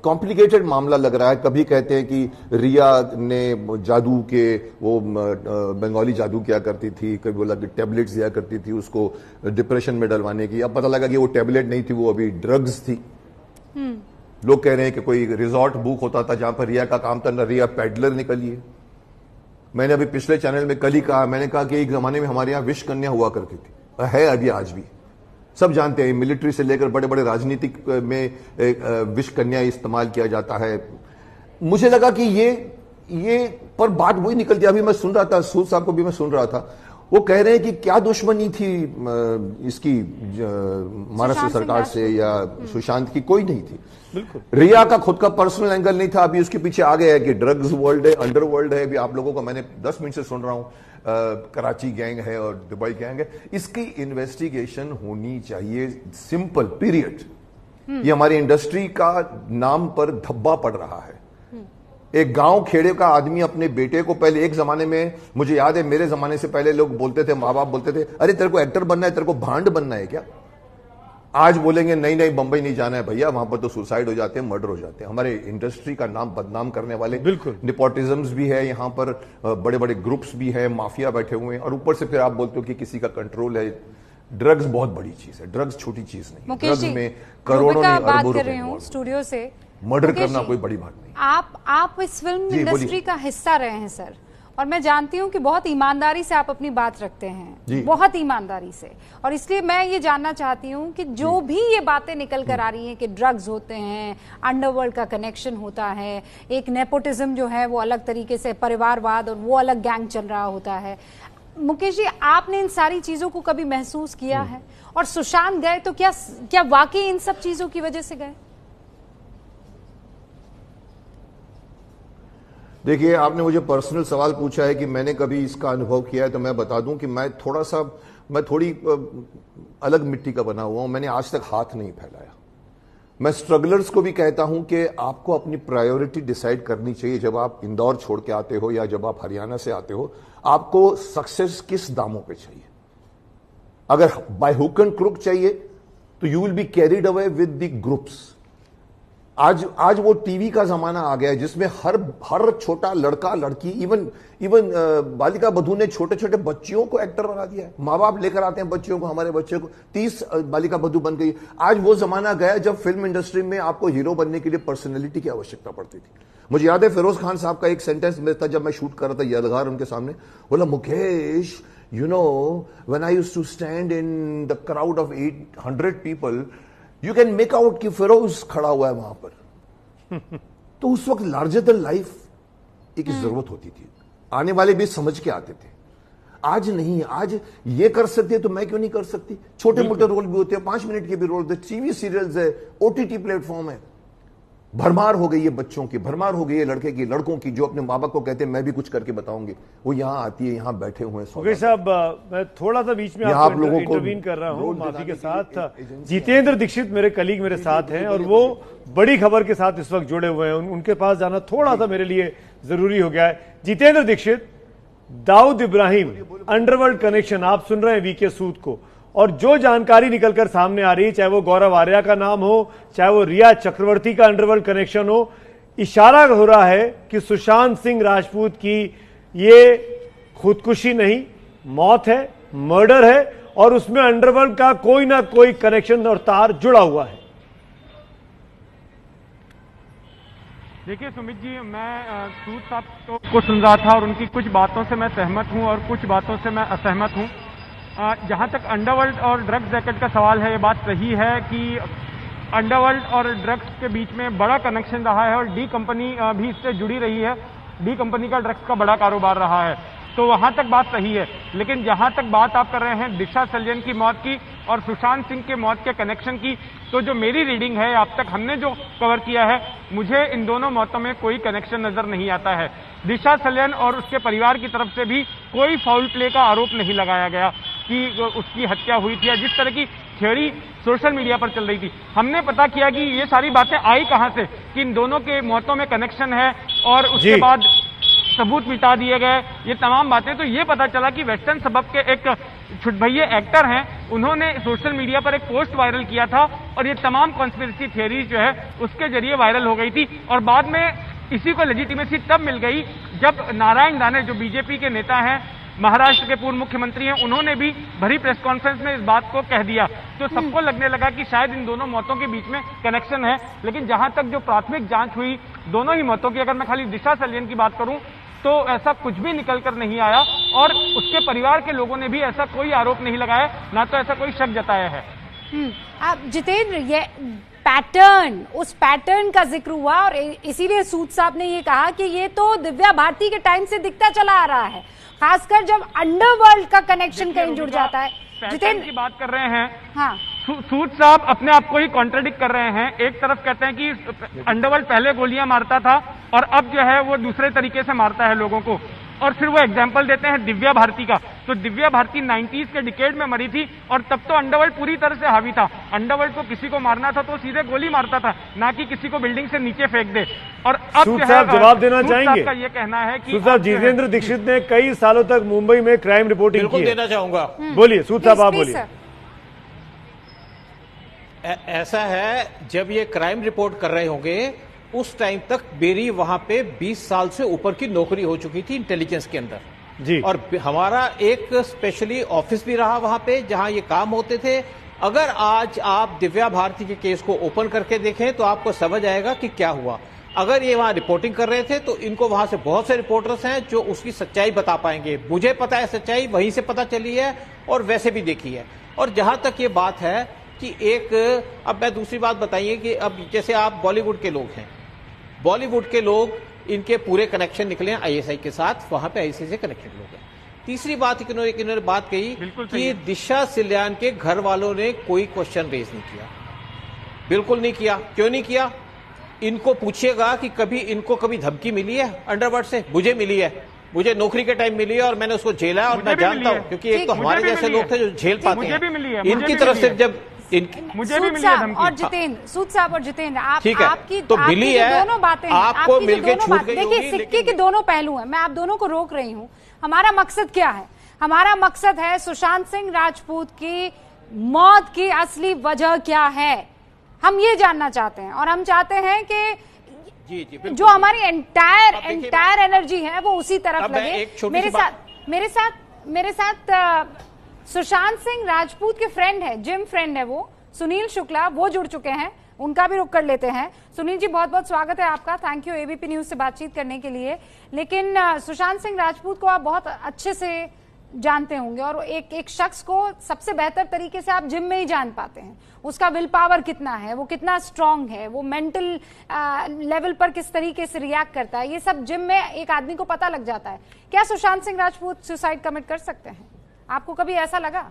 कॉम्प्लिकेटेड मामला लग रहा है। कभी कहते हैं कि रिया ने जादू के, वो बंगाली जादू किया करती थी, कभी बोला कि टैबलेट्स दिया करती थी उसको डिप्रेशन में डलवाने की। अब पता लगा कि वो टैबलेट नहीं थी, वो अभी ड्रग्स थी। लोग कह रहे हैं कि कोई रिजॉर्ट बुक होता था जहां पर रिया का काम था, रिया पैडलर निकली है। मैंने अभी पिछले चैनल में कल ही कहा, मैंने कहा कि एक जमाने में हमारे यहां विश कन्या हुआ करती थी, है अभी आज भी। सब जानते हैं, मिलिट्री से लेकर बड़े बड़े राजनीतिक में विष कन्या इस्तेमाल किया जाता है। मुझे लगा कि ये पर बात वही निकलती। अभी मैं सुन रहा था, सूद साहब को भी मैं सुन रहा था, वो कह रहे हैं कि क्या दुश्मनी थी इसकी महाराष्ट्र सरकार से या सुशांत की, कोई नहीं थी। बिल्कुल, रिया का खुद का पर्सनल एंगल नहीं था। अभी उसके पीछे आ गया है कि ड्रग्स वर्ल्ड है, अंडरवर्ल्ड है। अभी आप लोगों को मैंने 10 मिनट से सुन रहा हूं, कराची गैंग है और दुबई गैंग है। इसकी इन्वेस्टिगेशन होनी चाहिए, सिंपल, पीरियड। ये हमारी इंडस्ट्री का नाम पर धब्बा पड़ रहा है। एक गांव खेड़े का आदमी अपने बेटे को, पहले एक जमाने में, मुझे याद है मेरे जमाने से पहले लोग बोलते थे, माँ बाप बोलते थे, अरे तेरे को एक्टर बनना है, तेरे को भांड बनना है क्या? आज बोलेंगे नहीं नहीं, बंबई नहीं जाना है भैया, वहां पर तो सुसाइड हो जाते हैं, मर्डर हो जाते हैं। हमारे इंडस्ट्री का नाम बदनाम करने वाले, बिल्कुल, निपोटिज्म्स भी है यहाँ पर, बड़े बड़े ग्रुप्स भी है, माफिया बैठे हुए हैं, और ऊपर से फिर आप बोलते हो कि किसी का कंट्रोल है। ड्रग्स बहुत बड़ी चीज है, ड्रग्स छोटी चीज नहीं। ड्रग्स में करोड़ों नहीं, अरबों रुपए स्टूडियो से मर्डर करना कोई बड़ी बात नहीं। आप इस फिल्म इंडस्ट्री का हिस्सा रहे हैं सर, और मैं जानती हूं कि बहुत ईमानदारी से आप अपनी बात रखते हैं, बहुत ईमानदारी से। और इसलिए मैं ये जानना चाहती हूं कि जो भी ये बातें निकल कर आ रही हैं कि ड्रग्स होते हैं, अंडरवर्ल्ड का कनेक्शन होता है, एक नेपोटिज्म जो है वो अलग तरीके से, परिवारवाद, और वो अलग गैंग चल रहा होता है, मुकेश जी आपने इन सारी चीजों को कभी महसूस किया है? और सुशांत गए तो क्या वाकई इन सब चीजों की वजह से गए? देखिए, आपने मुझे पर्सनल सवाल पूछा है कि मैंने कभी इसका अनुभव किया है, तो मैं बता दूं कि मैं थोड़ी अलग मिट्टी का बना हुआ हूं। मैंने आज तक हाथ नहीं फैलाया। मैं स्ट्रगलर्स को भी कहता हूं कि आपको अपनी प्रायोरिटी डिसाइड करनी चाहिए। जब आप इंदौर छोड़ के आते हो या जब आप हरियाणा से आते हो, आपको सक्सेस किस दामों पे चाहिए? अगर बाय हुक एंड क्रुक चाहिए तो you will be carried away with the groups. आज वो टीवी का जमाना आ गया है जिसमें हर छोटा लड़का लड़की, इवन बालिका बधू ने छोटे छोटे बच्चियों को एक्टर बना दिया है। माँ बाप लेकर आते हैं बच्चियों को, हमारे बच्चे को 30 बालिका बधू बन गई। आज वो जमाना गया जब फिल्म इंडस्ट्री में आपको हीरो बनने के लिए पर्सनैलिटी की आवश्यकता पड़ती थी। मुझे याद है फिरोज खान साहब का एक सेंटेंस में था जब मैं शूट कर रहा था यादगार उनके सामने, बोला, Mukesh, you know, when I used to stand in the crowd of 800 people, you can make out कि फिरोज खड़ा हुआ है वहां पर। तो उस वक्त लार्जर देन लाइफ एक जरूरत होती थी, आने वाले भी समझ के आते थे। आज नहीं, आज ये कर सकती है तो मैं क्यों नहीं कर सकती? छोटे मोटे रोल भी होते हैं, 5 मिनट के भी रोल होते हैं, टीवी सीरियल्स है, ओटीटी प्लेटफॉर्म है। भरमार हो गई है बच्चों की, भरमार हो गई है लड़के की, लड़कों की, जो अपने माँ बाप को कहते हैं मैं भी कुछ करके बताऊंगी, वो यहाँ आती है, यहाँ बैठे हुए हैं। ओके साहब, मैं थोड़ा सा बीच में आपको इंटरवीन कर रहा हूँ माफी के साथ। जितेंद्र दीक्षित मेरे कलीग मेरे साथ हैं और वो बड़ी खबर के साथ इस वक्त जुड़े हुए हैं। उनके पास जाना थोड़ा सा मेरे लिए जरूरी हो गया है। जितेंद्र दीक्षित, दाऊद इब्राहिम, अंडरवर्ल्ड कनेक्शन, आप सुन रहे हैं वीके सूद को, और जो जानकारी निकलकर सामने आ रही है, चाहे वो गौरव आर्या का नाम हो, चाहे वो रिया चक्रवर्ती का अंडरवर्ल्ड कनेक्शन हो, इशारा हो रहा है कि सुशांत सिंह राजपूत की ये खुदकुशी नहीं, मौत है, मर्डर है, और उसमें अंडरवर्ल्ड का कोई ना कोई कनेक्शन और तार जुड़ा हुआ है। देखिए सुमित जी, मैं सूद साहब को सुन रहा था और उनकी कुछ बातों से मैं सहमत हूं और कुछ बातों से मैं असहमत हूं। जहां तक अंडरवर्ल्ड और ड्रग्स रैकेट का सवाल है, ये बात सही है कि अंडरवर्ल्ड और ड्रग्स के बीच में बड़ा कनेक्शन रहा है और डी कंपनी भी इससे जुड़ी रही है। डी कंपनी का ड्रग्स का बड़ा कारोबार रहा है, तो वहां तक बात सही है। लेकिन जहां तक बात आप कर रहे हैं दिशा सल्यन की मौत की और सुशांत सिंह के मौत के कनेक्शन की, तो जो मेरी रीडिंग है, अब तक हमने जो कवर किया है, मुझे इन दोनों मौतों में कोई कनेक्शन नजर नहीं आता है। दिशा सल्यन और उसके परिवार की तरफ से भी कोई फाउल प्ले का आरोप नहीं लगाया गया कि उसकी हत्या हुई थी, या जिस तरह की थ्योरी सोशल मीडिया पर चल रही थी। हमने पता किया कि ये सारी बातें आई कहां से, कि इन दोनों के मौतों में कनेक्शन है और उसके बाद सबूत मिटा दिए गए, ये तमाम बातें। तो ये पता चला कि वेस्टर्न सबब के एक छुटभैये एक्टर हैं, उन्होंने सोशल मीडिया पर एक पोस्ट वायरल किया था और ये तमाम कॉन्स्पिरेसी थ्योरी जो है उसके जरिए वायरल हो गई थी। और बाद में इसी को लेजिटिमेसी तब मिल गई जब नारायण राणे, जो बीजेपी के नेता हैं, महाराष्ट्र के पूर्व मुख्यमंत्री हैं, उन्होंने भी भरी प्रेस कॉन्फ्रेंस में इस बात को कह दिया। तो सबको लगने लगा कि शायद इन दोनों मौतों के बीच में कनेक्शन है। लेकिन जहां तक जो प्राथमिक जांच हुई दोनों ही मौतों की, अगर मैं खाली दिशा सल्यन की बात करूं, तो ऐसा कुछ भी निकल कर नहीं आया और उसके परिवार के लोगों ने भी ऐसा कोई आरोप नहीं लगाया, ना तो ऐसा कोई शक जताया है। अब जितेंद्र, ये पैटर्न, उस पैटर्न का जिक्र हुआ और इसीलिए सूद साहब ने ये कहा कि ये तो दिव्या भारती के टाइम से दिखता चला आ रहा है, खासकर जब अंडरवर्ल्ड का कनेक्शन कहीं जुड़ जाता है। जितेंद्र की बात कर रहे हैं, हाँ, सूद साहब अपने आप को ही कॉन्ट्रडिक्ट कर रहे हैं। एक तरफ कहते हैं कि अंडरवर्ल्ड पहले गोलियां मारता था और अब जो है वो दूसरे तरीके से मारता है लोगों को, और फिर वो एग्जाम्पल देते हैं दिव्या भारती का। तो दिव्या भारती 90s के डिकेड में मरी थी और तब तो अंडरवर्ल्ड पूरी तरह से हावी था। अंडरवर्ल्ड को किसी को मारना था तो सीधे गोली मारता था, ना कि किसी को बिल्डिंग से नीचे फेंक दे। और अब सूद साहब जवाब देना चाहेंगे? का ये कहना है कि सूद साहब, जितेंद्र दीक्षित ने कई सालों तक मुंबई में क्राइम रिपोर्टिंग की है। बिल्कुल देना चाहूंगा। बोलिए सूद साहब, आप बोलिए। ऐसा है, जब ये क्राइम रिपोर्ट कर रहे होंगे उस टाइम तक मेरी वहां पे 20 साल से ऊपर की नौकरी हो चुकी थी इंटेलिजेंस के अंदर जी, और हमारा एक स्पेशली ऑफिस भी रहा वहां पे जहां ये काम होते थे। अगर आज आप दिव्या भारती के केस को ओपन करके देखें तो आपको समझ आएगा कि क्या हुआ। अगर ये वहां रिपोर्टिंग कर रहे थे तो इनको वहां से बहुत से रिपोर्टर्स हैं जो उसकी सच्चाई बता पाएंगे। मुझे पता है सच्चाई वहीं से पता चली है और वैसे भी देखी है। और जहां तक ये बात है कि अब मैं दूसरी बात बताइए कि अब जैसे आप बॉलीवुड के लोग हैं, बॉलीवुड के लोग इनके पूरे कनेक्शन निकले हैं आईएसआई के साथ, वहां पे आईएसआई से कनेक्टेड लोग हैं। तीसरी बात इन्होंने बात कही कि दिशा सिल्यान के घर वालों ने कोई क्वेश्चन रेज नहीं किया। बिल्कुल नहीं किया। क्यों नहीं किया? इनको पूछिएगा कि इनको कभी धमकी मिली है अंडरवर्ल्ड से? मुझे मिली है, मुझे नौकरी के टाइम मिली है और मैंने उसको झेला है और मैं जानता हूं, क्योंकि एक तो हमारे जैसे लोग थे जो झेल पाते हैं। इनकी तरफ से जब मुझे भी मिली है धमकी। और जितेंद्र, सूद साहब और जितेंद्र, आपकी तो मिली है, दोनों बातें हैं, आपको मिलके छूट गई। देखिए, सिक्के के दोनों पहलू हैं, मैं आप दोनों को रोक रही हूं। हमारा मकसद क्या है? हमारा मकसद है सुशांत सिंह राजपूत की मौत की असली वजह क्या है, हम ये जानना चाहते हैं। और हम चाहते हैं कि जो हमारी एंटायर एनर्जी है वो उसी तरफ लगे। मेरे साथ सुशांत सिंह राजपूत के फ्रेंड है, जिम फ्रेंड है वो, सुनील शुक्ला, वो जुड़ चुके हैं, उनका भी रुख कर लेते हैं। सुनील जी, बहुत बहुत स्वागत है आपका, थैंक यू एबीपी न्यूज से बातचीत करने के लिए। लेकिन सुशांत सिंह राजपूत को आप बहुत अच्छे से जानते होंगे और एक शख्स को सबसे बेहतर तरीके से आप जिम में ही जान पाते हैं। उसका विल पावर कितना है, वो कितना स्ट्रांग है, वो मेंटल लेवल पर किस तरीके से रिएक्ट करता है, ये सब जिम में एक आदमी को पता लग जाता है। क्या सुशांत सिंह राजपूत सुसाइड कमिट कर सकते हैं? आपको कभी ऐसा लगा?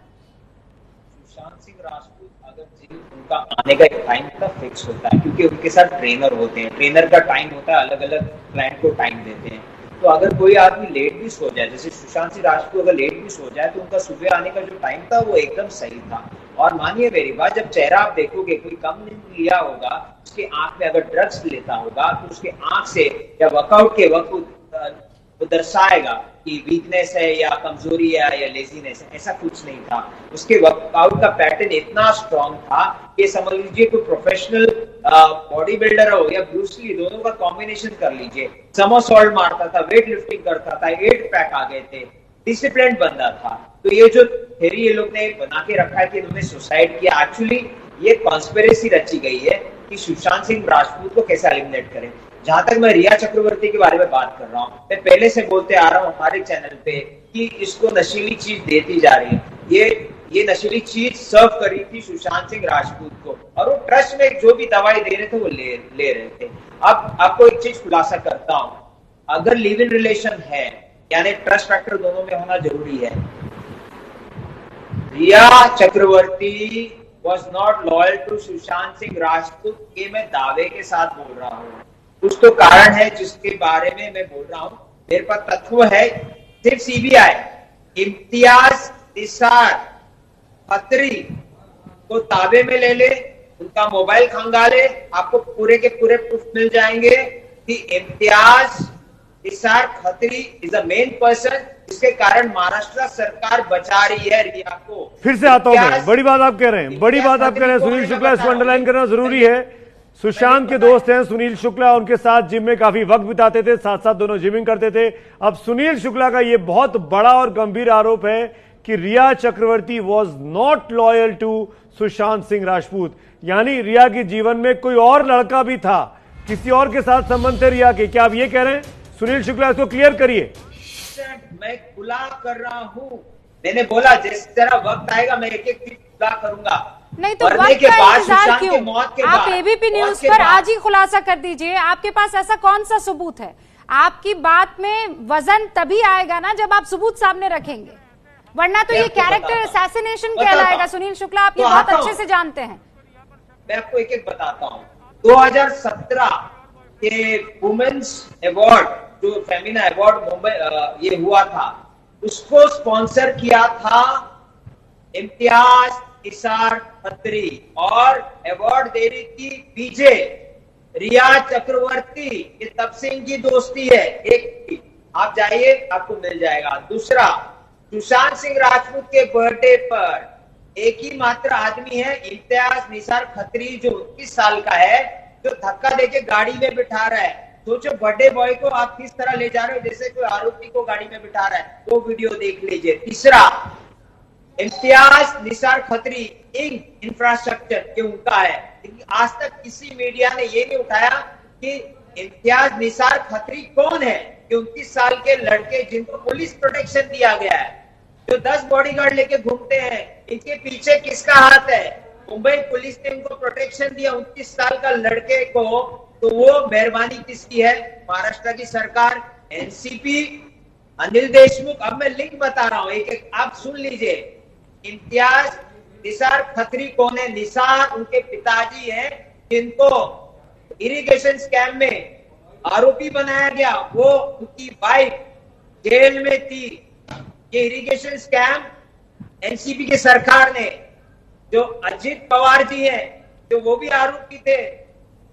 सुशांत सिंह राजपूत अगर जिम, उनका आने का एक टाइम का फिक्स होता है, क्योंकि उनके साथ ट्रेनर होते हैं, ट्रेनर का टाइम होता है, अलग अलग क्लाइंट को टाइम देते हैं। तो अगर कोई आदमी लेट भी सो जाए, जैसे सुशांत सिंह राजपूत अगर लेट भी सो जाए, तो उनका सुबह आने का जो टाइम था वो एकदम सही था। और मानिए मेरी बात, जब चेहरा आप देखोगे, कोई कम नींद लिया होगा, उसके आंख में अगर ड्रग्स लेता होगा तो उसके आंख से या वर्कआउट के वक्त वो दर्शाएगा कि वीकनेस है या कमजोरी है या लेजीनेस है। ऐसा कुछ नहीं था। उसके वर्कआउट का पैटर्न इतना स्ट्रांग था कि समझ लीजिए कोई प्रोफेशनल बॉडी बिल्डर हो या ब्रूस ली, दोनों का कॉम्बिनेशन कर लीजिए। समरसॉल्ट मारता था, वेट लिफ्टिंग करता था, 8 पैक आ गए थे, डिसिप्लिन बंदा था। तो ये जो थ्योरी ये लोग ने बना के रखा है कि इन्होंने सुसाइड किया, एक्चुअली ये कॉन्स्पिरेसी रची गई है कि सुशांत सिंह राजपूत को कैसे एलिमिनेट करें। जहां तक मैं रिया चक्रवर्ती के बारे में बात कर रहा हूँ, मैं पहले से बोलते आ रहा हूँ हमारे चैनल पे कि इसको नशीली चीज देती जा रही है। ये नशीली चीज सर्व करी थी सुशांत सिंह राजपूत को, और वो ट्रस्ट में जो भी दवाई दे रहे थे वो ले रहे थे। अब आपको एक चीज खुलासा करता हूँ, अगर लिव इन रिलेशन है, यानी ट्रस्ट फैक्टर दोनों में होना जरूरी है। Riya Chakraborty was not loyal to Sushant Singh Rajput, ये मैं दावे के साथ बोल रहा हूँ। कुछ तो कारण है जिसके बारे में मैं बोल रहा हूं, मेरे पास तथ्य है। सिर्फ सीबीआई इम्तियाज निसार खत्री को ताबे में ले ले, उनका मोबाइल खंगाले, आपको पूरे के पूरे प्रूफ मिल जाएंगे कि Imtiaz Nisar Khatri is the main person, जिसके कारण महाराष्ट्र सरकार बचा रही है रिया को। फिर से आता हूं मैं, बड़ी बात आप कह रहे हैं, बड़ी बात आप कह रहे हैं सुनील शुक्ला, इसको अंडरलाइन करना जरूरी है। सुशांत के दोस्त हैं सुनील शुक्ला, उनके साथ जिम में काफी वक्त बिताते थे, साथ साथ दोनों जिमिंग करते थे। अब सुनील शुक्ला का यह बहुत बड़ा और गंभीर आरोप है कि Riya Chakraborty was not loyal to Sushant Singh Rajput, यानी रिया के जीवन में कोई और लड़का भी था, किसी और के साथ संबंध थे रिया के। क्या आप ये कह रहे हैं? सुनील शुक्ला, इसको क्लियर करिए। मैं खुला कर रहा हूं, मैंने बोला जिस तरह वक्त आएगा मैं एक एक चीज खुला करूंगा। नहीं तो मरने वक्त के का बाद, इंतजार सुशांत के क्यों? मौत के आप बाद, एबीपी मौत न्यूज के पर बाद। आज ही खुलासा कर दीजिए। आपके पास ऐसा कौन सा सबूत है? आपकी बात में वजन तभी आएगा ना जब आप सबूत सामने रखेंगे, वरना तो ये कैरेक्टर असैसिनेशन कहलाएगा। सुनील शुक्ला, आप ये तो बहुत आता अच्छे हूं। से जानते हैं। मैं आपको एक एक बताता हूँ। 2017 के वुमेन्स अवार्ड, जो फेमिना अवार्ड मुंबई ये हुआ था, उसको स्पॉन्सर किया था इम्तियाज निसार खत्री, और अवार्ड दे रही थी बीजे रिया चक्रवर्ती। ये तब से इनकी दोस्ती है। एक आप जाइए, आपको मिल जाएगा। दूसरा, सुशांत सिंह राजपूत के बर्थडे पर एक ही मात्र आदमी है, इम्तियाज निसार खत्री, जो 29 साल का है, जो धक्का देके गाड़ी में बिठा रहा है। सोचो, बर्थडे बॉय को आप किस तरह ले जा रहे हो, जैसे कोई आरोपी को गाड़ी में बिठा रहा है। वो वीडियो देख लीजिए। तीसरा, इम्तियाज निसार खत्री इंफ्रास्ट्रक्चर के उनका है, लेकिन आज तक किसी मीडिया ने ये नहीं उठाया कि इम्तियाज निसार खत्री कौन है। 29 साल के लड़के जिनको पुलिस प्रोटेक्शन दिया गया है, जो 10 बॉडीगार्ड लेके घूमते हैं, इनके पीछे किसका हाथ है? मुंबई पुलिस ने इनको प्रोटेक्शन दिया 29 साल का लड़के को, तो वो मेहरबानी किसकी है? महाराष्ट्र की सरकार, एनसीपी, अनिल देशमुख। अब मैं लिंक बता रहा हूं, एक एक आप सुन लीजिए। इम्तियाज निसार खत्री कौन है? निसार उनके पिताजी हैं, जिनको इरिगेशन स्कैम में आरोपी बनाया गया। वो उनकी वाइफ जेल में थी। ये इरिगेशन स्कैम एनसीपी की सरकार ने, जो अजित पवार जी हैं, जो वो भी आरोपी थे,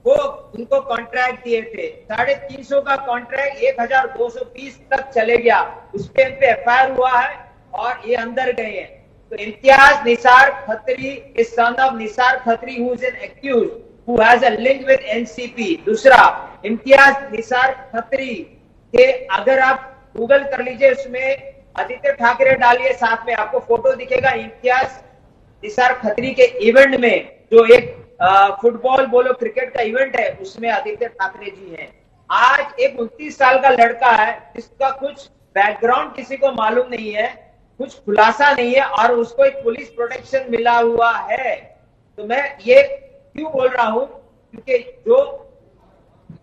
वो उनको कॉन्ट्रैक्ट दिए थे। 350 का कॉन्ट्रैक्ट 1220 तक चले गया। उस पे इन पे एफआईआर हुआ है और ये अंदर गए हैं। तो Imtiaz Nisar Khatri is son of Nisar Khatri, who is an accused, who has a link with NCP. दूसरा, इम्तियाज निसार खत्री के अगर आप गूगल कर लीजिए, उसमें आदित्य ठाकरे डालिए, साथ में आपको फोटो दिखेगा इम्तियाज निसार खत्री के इवेंट में, जो एक फुटबॉल बोलो क्रिकेट का इवेंट है, उसमें आदित्य ठाकरे जी हैं। आज एक 29 साल का लड़का है, जिसका कुछ बैकग्राउंड किसी को मालूम नहीं है, कुछ खुलासा नहीं है, और उसको एक पुलिस प्रोटेक्शन मिला हुआ है। तो मैं ये क्यों बोल रहा हूं? क्योंकि जो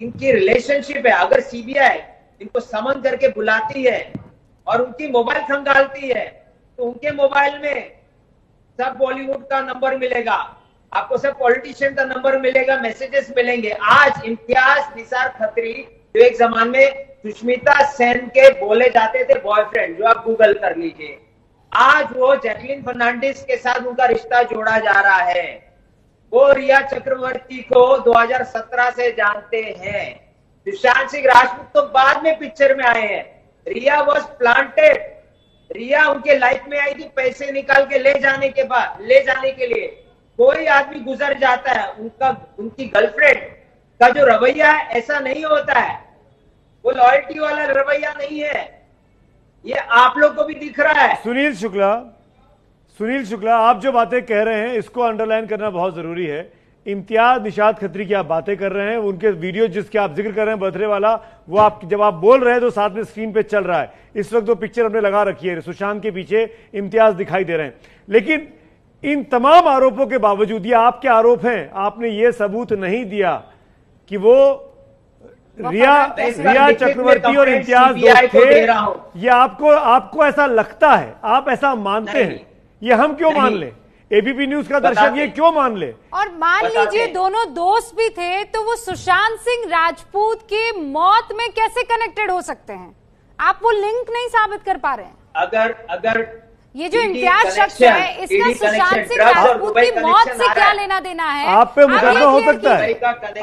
इनकी रिलेशनशिप है, अगर सीबीआई इनको समन करके बुलाती है और उनकी मोबाइल खंगालती है, तो उनके मोबाइल में सब बॉलीवुड का नंबर मिलेगा, आपको सब पॉलिटिशियन का नंबर मिलेगा, मैसेजेस मिलेंगे। आज इम्तियाज निसार खत्री, जो एक जमाने में सुष्मिता सेन के बोले जाते थे बॉयफ्रेंड, जो आप गूगल कर लीजिए, आज वो जैकलिन फर्नांडिस के साथ उनका रिश्ता जोड़ा जा रहा है। वो रिया चक्रवर्ती को 2017 से जानते हैं। सुशांत सिंह राजपूत तो बाद में पिक्चर में आए हैं। रिया वॉज प्लांटेड। रिया उनके लाइफ में आई थी पैसे निकाल के ले जाने के लिए। कोई आदमी गुजर जाता है, उनकी गर्लफ्रेंड का जो रवैया है, ऐसा नहीं होता है। वो लॉयल्टी वाला रवैया नहीं है। ये आप लोग को भी दिख रहा है। सुनील शुक्ला, आप जो बातें कह रहे हैं इसको अंडरलाइन करना बहुत जरूरी है। इम्तियाज निशात खत्री की आप बातें कर रहे हैं, उनके वीडियो जिसके आप जिक्र कर रहे हैं बर्थडे वाला, वो आप जब आप बोल रहे हैं तो साथ में स्क्रीन पे चल रहा है। इस वक्त वो पिक्चर हमने लगा रखी है, सुशांत के पीछे इम्तियाज दिखाई दे रहे हैं। लेकिन इन तमाम आरोपों के बावजूद, ये आपके आरोप हैं, आपने ये सबूत नहीं दिया कि वो रिया चक्रवर्ती और इम्तियाज दोस्त थे। ये आपको ऐसा लगता है, आप ऐसा मानते हैं, ये हम क्यों मान लें? एबीपी न्यूज का दर्शक ये क्यों मान ले? और मान लीजिए दोनों दोस्त भी थे, तो वो सुशांत सिंह राजपूत की मौत में कैसे कनेक्टेड हो सकते हैं? आप वो लिंक नहीं साबित कर पा रहे हैं। अगर ये जो इम्तियाज शख्स है, इसका सुशांत सिंह राजपूत की मौत से क्या लेना देना है? आप पे मुकदमा हो सकता है।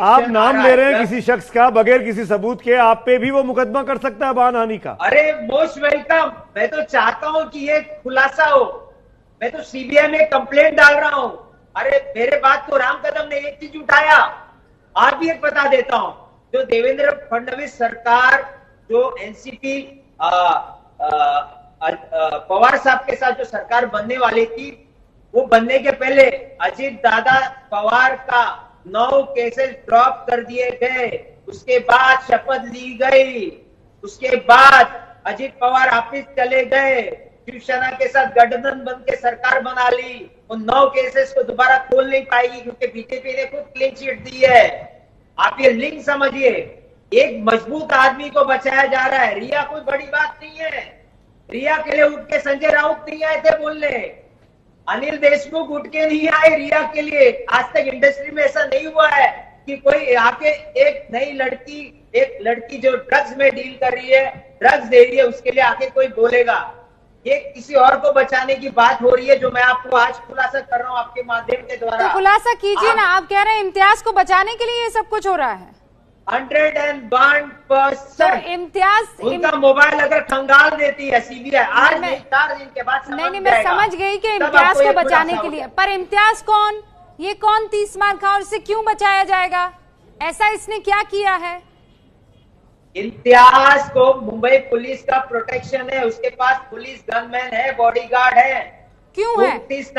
आप नाम ले रहे हैं किसी शख्स का बगैर किसी सबूत के, आप पे भी वो मुकदमा कर सकता है बानहानि का। अरे मोस्ट वेलकम। मैं तो चाहता हूं कि ये खुलासा हो। मैं तो सीबीआई में कंप्लेंट डाल रहा हूं। अरे मेरे बात को राम कदम ने एक चीज उठाया, आज भी एक बता देता हूं। जो देवेंद्र फडणवीस सरकार, जो एनसीपी पवार साहब के साथ जो सरकार बनने वाली थी, वो बनने के पहले अजित दादा पवार का 9 केसेस ड्रॉप कर दिए गए। उसके बाद शपथ ली गई। उसके बाद अजित पवार ऑफिस चले गए, शिवसेना के साथ गठबंधन बन के सरकार बना ली, उन 9 केसेस को दोबारा खोल नहीं पाएगी क्योंकि बीजेपी ने खुद क्लीन चिट दी है। आप ये लिंक समझिए, एक मजबूत आदमी को बचाया जा रहा है। रिया कोई बड़ी बात नहीं है। रिया के लिए उठ के संजय राउत नहीं आए थे बोलने, अनिल देशमुख उठ के नहीं आए रिया के लिए। आज तक इंडस्ट्री में ऐसा नहीं हुआ है कि कोई आके एक नई लड़की, एक लड़की जो ड्रग्स में डील कर रही है, ड्रग्स दे रही है, उसके लिए आके कोई बोलेगा। ये किसी और को बचाने की बात हो रही है जो मैं आपको आज खुलासा कर रहा हूँ आपके माध्यम के द्वारा। तो खुलासा कीजिए ना, आप कह रहे हैं इम्तियाज को बचाने के लिए ये सब कुछ हो रहा है। 101% इम्तियाज उनका मोबाइल अगर खंगाल देती है सीबीआई आज नहीं 4 दिन के बाद नहीं, मैं समझ गई कि इम्तियाज को बचाने के लिए, पर इम्तियाज कौन, ये कौन 30 मार खा और इसे क्यों बचाया जाएगा? ऐसा इसने क्या किया है? इम्तियाज को मुंबई पुलिस का प्रोटेक्शन है, उसके पास पुलिस गनमैन है, बॉडीगार्ड है। क्यों है? 30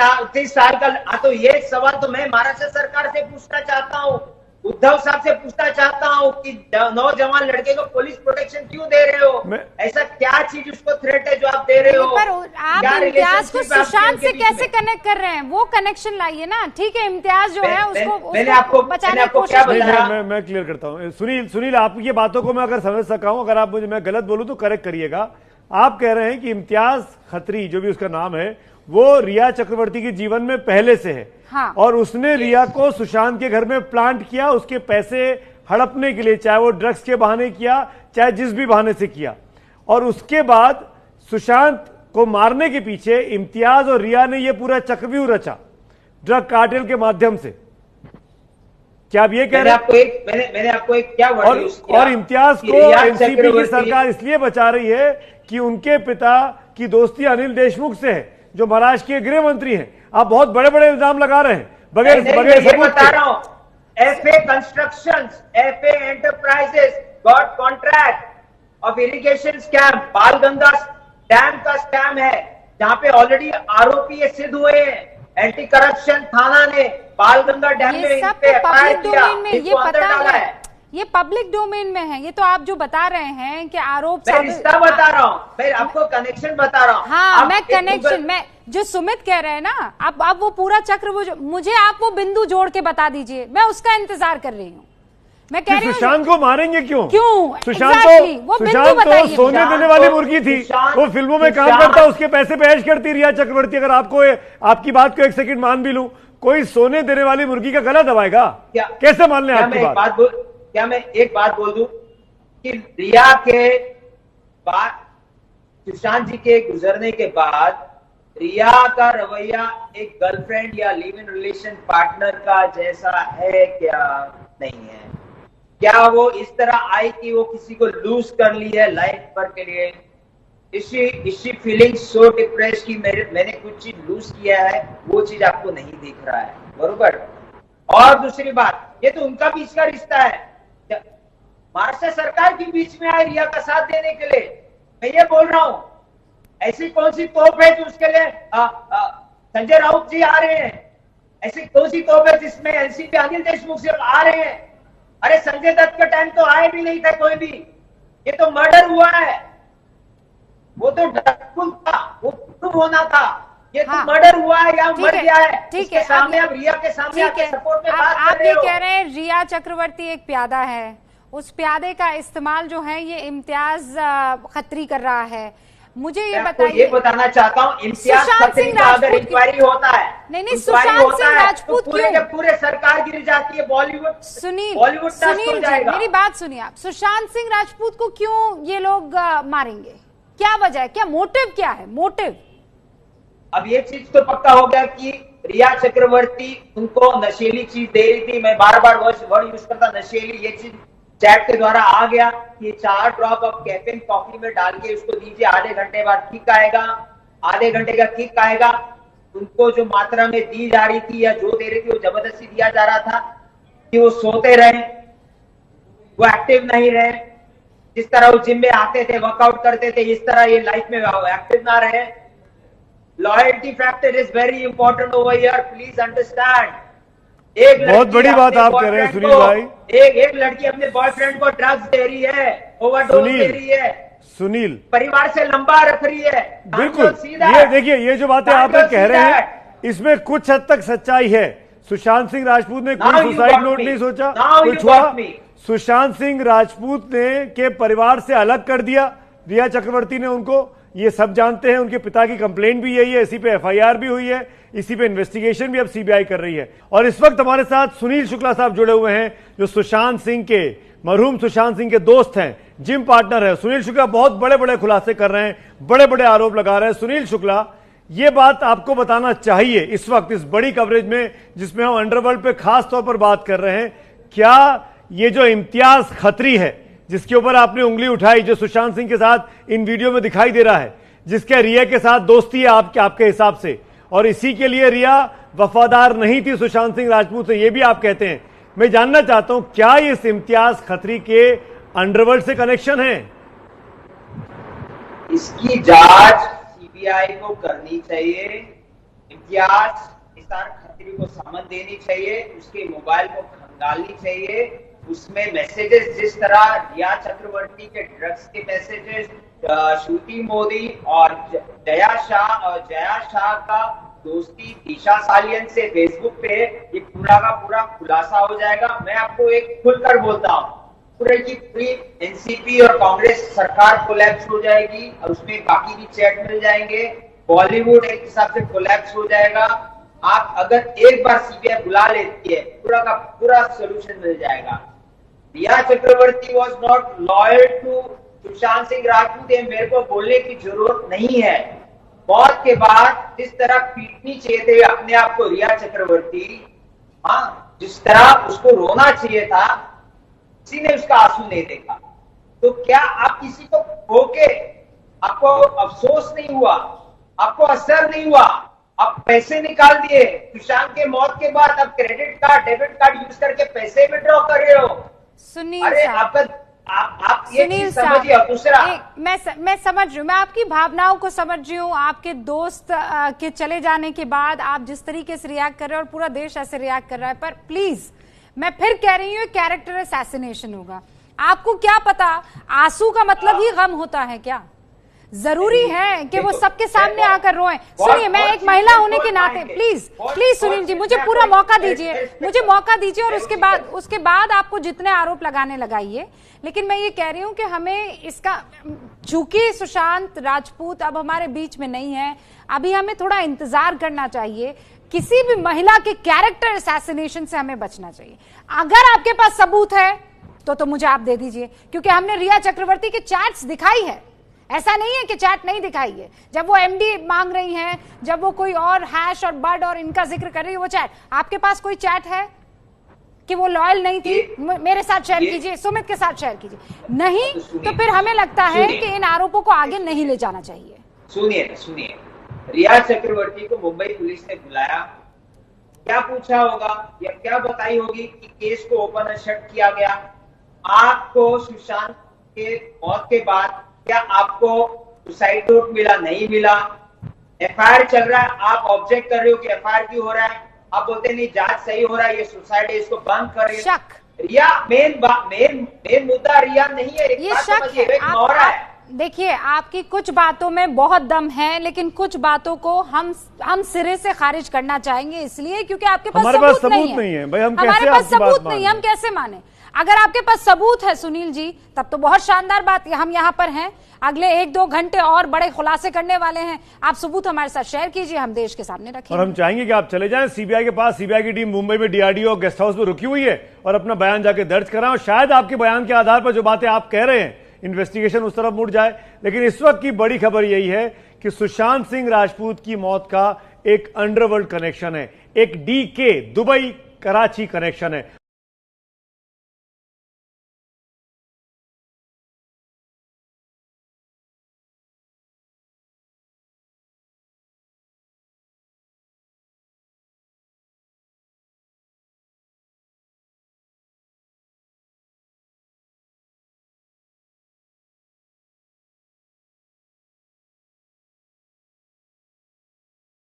साल का। तो ये सवाल तो मैं महाराष्ट्र सरकार से पूछना चाहता हूँ, उद्धव साहब से पूछना चाहता हूँ कि नौजवान लड़के को पुलिस प्रोटेक्शन क्यों दे रहे हो? ऐसा क्या चीज उसको थ्रेट है जो आप दे रहे हो? पर आप इम्तियाज को सुशांत से कैसे कनेक्ट कर रहे हैं? वो कनेक्शन लाइए ना। ठीक है, इम्तियाज जो है उसको मैंने आपको बचाने की कोशिश। मैं क्लियर करता हूँ। सुनील आपकी ये बातों को मैं अगर समझ सका हूँ, अगर आप मुझे मैं गलत बोलूं तो करेक्ट करिएगा। आप कह रहे हैं कि इम्तियाज खत्री जो भी उसका नाम है वो रिया चक्रवर्ती के जीवन में पहले से है। हाँ। और उसने रिया को सुशांत के घर में प्लांट किया, उसके पैसे हड़पने के लिए, चाहे वो ड्रग्स के बहाने किया चाहे जिस भी बहाने से किया। और उसके बाद सुशांत को मारने के पीछे इम्तियाज और रिया ने ये पूरा चक्रव्यूह रचा ड्रग कार्टेल के माध्यम से। क्या आप ये कह रहे हैं? मैंने आपको एक क्या वर्ड यूज किया? और इम्तियाज को एनसीपी की सरकार इसलिए बचा रही है कि उनके पिता की दोस्ती अनिल देशमुख से है जो महाराष्ट्र के गृह मंत्री हैं। आप बहुत बड़े बड़े इल्जाम लगा रहे हैं बगैर सबूत बता रहा हूं। FA constructions, FA enterprises got contract of irrigation scam, Balganga dam का स्कैम है जहां पे ऑलरेडी आरोपी सिद्ध हुए हैं। एंटी करप्शन थाना ने बालगंगा डैम में ये सब पब्लिक डोमेन में, ये पता है, ये पब्लिक डोमेन में है। ये तो आप जो बता रहे हैं कि आरोप, मैं रिश्ता बता रहा हूँ, मैं आपको कनेक्शन बता रहा हूँ। हाँ, मैं कनेक्शन, मैं जो सुमित कह रहे हैं ना, आप वो पूरा चक्र, वो मुझे आप वो बिंदु जोड़ के बता दीजिए, मैं उसका इंतजार कर रही हूँ। मैं कह रही हूँ सुशांत को मारेंगे क्यों? सुशांत तो सोने देने वाली मुर्गी थी, वो फिल्मों में काम करता, उसके पैसे पे ऐश करती रिया चक्रवर्ती। अगर आपको आपकी बात को एक सेकंड मान भी लूं, कोई सोने देने वाली मुर्गी का गला दबाएगा? कैसे मान लें आपकी बात? क्या मैं एक बात बोल दूं कि रिया के बाद, सुशांत जी के गुजरने के बाद रिया का रवैया एक गर्लफ्रेंड या लिव इन रिलेशन पार्टनर का जैसा है क्या? नहीं है। क्या वो इस तरह आई कि वो किसी को लूज कर ली है लाइफ भर के लिए? Is she feeling so depressed कि मैंने कुछ चीज लूज किया है, वो चीज आपको नहीं दिख रहा है, बरोबर? और दूसरी बात, ये तो उनका बीच का रिश्ता है। महाराष्ट्र सरकार के बीच में आए रिया का साथ देने के लिए। मैं ये बोल रहा हूं, ऐसी कौन सी तोप है जो उसके लिए संजय राउत जी आ रहे हैं? ऐसी कौन सी तोप है जिसमें एनसीपी अनिल देशमुख से आ रहे हैं? अरे संजय दत्त का टाइम तो आए भी नहीं था कोई भी। ये तो मर्डर हुआ है, वो तो ड्रगफुल था, वो प्रूव होना था। ये तो मर्डर हुआ है या मर गया है? ठीक है, सामने आप रिया के सामने आके सपोर्ट में बात कर आप रहे ये हो। कह रहे हैं रिया चक्रवर्ती एक प्यादा है, उस प्यादे का इस्तेमाल जो है ये इम्तियाज खत्री कर रहा है। मुझे ये बताइए, ये बताना चाहता हूँ, इम्तियाज खत्री का अगर इंक्वायरी होता है, नहीं सुशांत सिंह राजपूत क्यों? पूरे सरकार गिर जाती है, बॉलीवुड सुनील मेरी बात सुनिए आप। सुशांत सिंह राजपूत को क्यों ये लोग मारेंगे? क्या वजह है? क्या मोटिव क्या है? मोटिव अब ये चीज तो पक्का हो गया कि रिया चक्रवर्ती उनको नशीली चीज दे रही थी। मैं बार बार वर्ड यूज करता नशीली, ये चीज चैट के द्वारा आ गया कि 4 ड्रॉप ऑफ कैफीन कॉफी में डाल के उसको दीजिए, आधे घंटे बाद किक आएगा, आधे घंटे का किक आएगा। उनको जो मात्रा में दी जा रही थी या जो दे रही थी वो जबरदस्ती दिया जा रहा था कि वो सोते रहे, वो एक्टिव नहीं रहे। जिस तरह वो जिम में आते थे, वर्कआउट करते थे, इस तरह ये लाइफ में एक्टिव ना रहे। Loyalty factor is very important over here, please understand. बहुत बड़ी बात आप कह रहे हैं सुनील भाई। एक लड़की अपने बॉयफ्रेंड को ड्रग्स दे रही है, ओवरडोज दे रही है, सुनील, परिवार से लंबा रख रही है। बिल्कुल, सीधा ये देखिए, ये जो बातें आप कह रहे हैं इसमें कुछ हद तक सच्चाई है। सुशांत सिंह राजपूत ने कोई सुसाइड नोट नहीं सोचा, कुछ हुआ। सुशांत सिंह राजपूत ने के परिवार से अलग कर दिया रिया चक्रवर्ती ने उनको, ये सब जानते हैं। उनके पिता की कंप्लेंट भी यही है, इसी पे एफआईआर भी हुई है, इसी पे इन्वेस्टिगेशन भी अब सीबीआई कर रही है। और इस वक्त हमारे साथ सुनील शुक्ला साहब जुड़े हुए हैं, जो सुशांत सिंह के, मरहूम सुशांत सिंह के दोस्त हैं, जिम पार्टनर है। सुनील शुक्ला बहुत बड़े बड़े खुलासे कर रहे हैं, बड़े बड़े आरोप लगा रहे हैं। सुनील शुक्ला, ये बात आपको बताना चाहिए इस वक्त, इस बड़ी कवरेज में जिसमें हम अंडरवर्ल्ड पे खास तौर पर बात कर रहे हैं, क्या ये जो इम्तियाज खत्री है जिसके ऊपर आपने उंगली उठाई, जो सुशांत सिंह के साथ इन वीडियो में दिखाई दे रहा है, जिसके रिया के साथ दोस्ती है आपके हिसाब से, और इसी के लिए रिया वफादार नहीं थी सुशांत सिंह राजपूत से, ये भी आप कहते हैं। मैं जानना चाहता हूं, क्या इस इम्तियाज खत्री के अंडरवर्ल्ड से कनेक्शन है? इसकी जांच सीबीआई को करनी चाहिए। इम्तियाज निसार खत्री को समन देनी चाहिए, उसके मोबाइल को खंगालनी चाहिए। उसमें मैसेजेस, जिस तरह रिया चक्रवर्ती के ड्रग्स के मैसेजेस, श्रुति मोदी और जया शाह का दोस्ती दिशा सालियन से फेसबुक पे, ये पूरा का पूरा खुलासा हो जाएगा। मैं आपको एक खुलकर बोलता हूँ, पूरे की पूरी एनसीपी और कांग्रेस सरकार कोलैप्स हो जाएगी और उसमें बाकी भी चैट मिल जाएंगे। बॉलीवुड एक हिसाब से कोलैप्स हो जाएगा। आप अगर एक बार सीबीआई बुला लेती है, पूरा का पूरा सोल्यूशन मिल जाएगा। Riya Chakraborty was not loyal to Sushant Singh Rajput, मेरे को बोलने की जरूरत नहीं है। मौत के बाद जिस तरह पीटनी चाहिए थे अपने आप को रिया चक्रवर्ती, हाँ, जिस तरह उसको रोना चाहिए था, किसी ने उसका आंसू नहीं देखा। तो क्या आप किसी को खो के आपको अफसोस नहीं हुआ, आपको असर नहीं हुआ? आप पैसे निकाल दिए सुशांत के मौत के बाद, अब credit card, debit card use करके पैसे विड्रॉ कर रहे हो। सुनील अरे साहब, आप ये चीज समझिए। दूसरा, मैं समझ रही हूँ, मैं आपकी भावनाओं को समझ रही हूँ। आपके दोस्त के चले जाने के बाद आप जिस तरीके से रिएक्ट कर रहे हो और पूरा देश ऐसे रिएक्ट कर रहा है, पर प्लीज मैं फिर कह रही हूँ, कैरेक्टर असैसिनेशन होगा। आपको क्या पता आंसू का मतलब ही गम होता है क्या? जरूरी है कि वो सबके सामने आकर रोएं? सुनिए, मैं एक महिला होने के नाते, प्लीज सुनील जी, मुझे पूरा मौका दीजिए, और उसके बाद आपको जितने आरोप लगाने लगाइए। लेकिन मैं ये कह रही हूं कि हमें इसका, चूंकि सुशांत राजपूत अब हमारे बीच में नहीं है, अभी हमें थोड़ा इंतजार करना चाहिए। किसी भी महिला के कैरेक्टर असैसिनेशन से हमें बचना चाहिए। अगर आपके पास सबूत है तो मुझे आप दे दीजिए, क्योंकि हमने रिया चक्रवर्ती के चैट्स दिखाई है। ऐसा नहीं है कि चैट नहीं दिखाई है। जब वो एमडी मांग रही हैं, जब वो कोई और हैश और बड और इनका जिक्र कर रही है, वो चैट, आपके पास कोई चैट है कि वो लॉयल नहीं थी? मेरे साथ शेयर कीजिए, सुमित के साथ शेयर कीजिए। नहीं तो फिर हमें लगता है कि इन आरोपों को आगे नहीं ले जाना चाहिए। सुनिए, रिया चक्रवर्ती को मुंबई पुलिस ने बुलाया, क्या पूछा होगा या क्या बताई होगी कि केस को ओपन शट किया गया? आपको सुशांत के मौत के बाद क्या आपको सुसाइड नोट मिला? नहीं मिला। एफआईआर चल रहा है, आप ऑब्जेक्ट कर रहे हो कि एफआईआर क्यों हो रहा है? आप बोलते नहीं, जांच सही हो रहा है, ये सुसाइड है, इसको बंद कर रही है। रिया मेन मुद्दा रिया नहीं है। ये शक है। देखिए, आपकी कुछ बातों में बहुत दम है, लेकिन कुछ बातों को हम सिरे से खारिज करना चाहेंगे, इसलिए क्योंकि आपके पास सबूत नहीं है। भाई, हमारे पास सबूत नहीं है, हम कैसे माने? अगर आपके पास सबूत है सुनील जी, तब तो बहुत शानदार बात है। हम यहाँ पर हैं, अगले 1-2 घंटे और बड़े खुलासे करने वाले हैं। आप सबूत हमारे साथ शेयर कीजिए, हम देश के सामने रखेंगे। और हम चाहेंगे कि आप चले जाएं सीबीआई के पास। सीबीआई की टीम मुंबई में डीआरडीओ गेस्ट हाउस में रुकी हुई है और अपना बयान जाके दर्ज कराएं, और शायद आपके बयान के आधार पर जो बातें आप कह रहे हैं, इन्वेस्टिगेशन उस तरफ मुड़ जाए। लेकिन इस वक्त की बड़ी खबर यही है कि सुशांत सिंह राजपूत की मौत का एक अंडरवर्ल्ड कनेक्शन है, एक डीके दुबई कराची कनेक्शन है।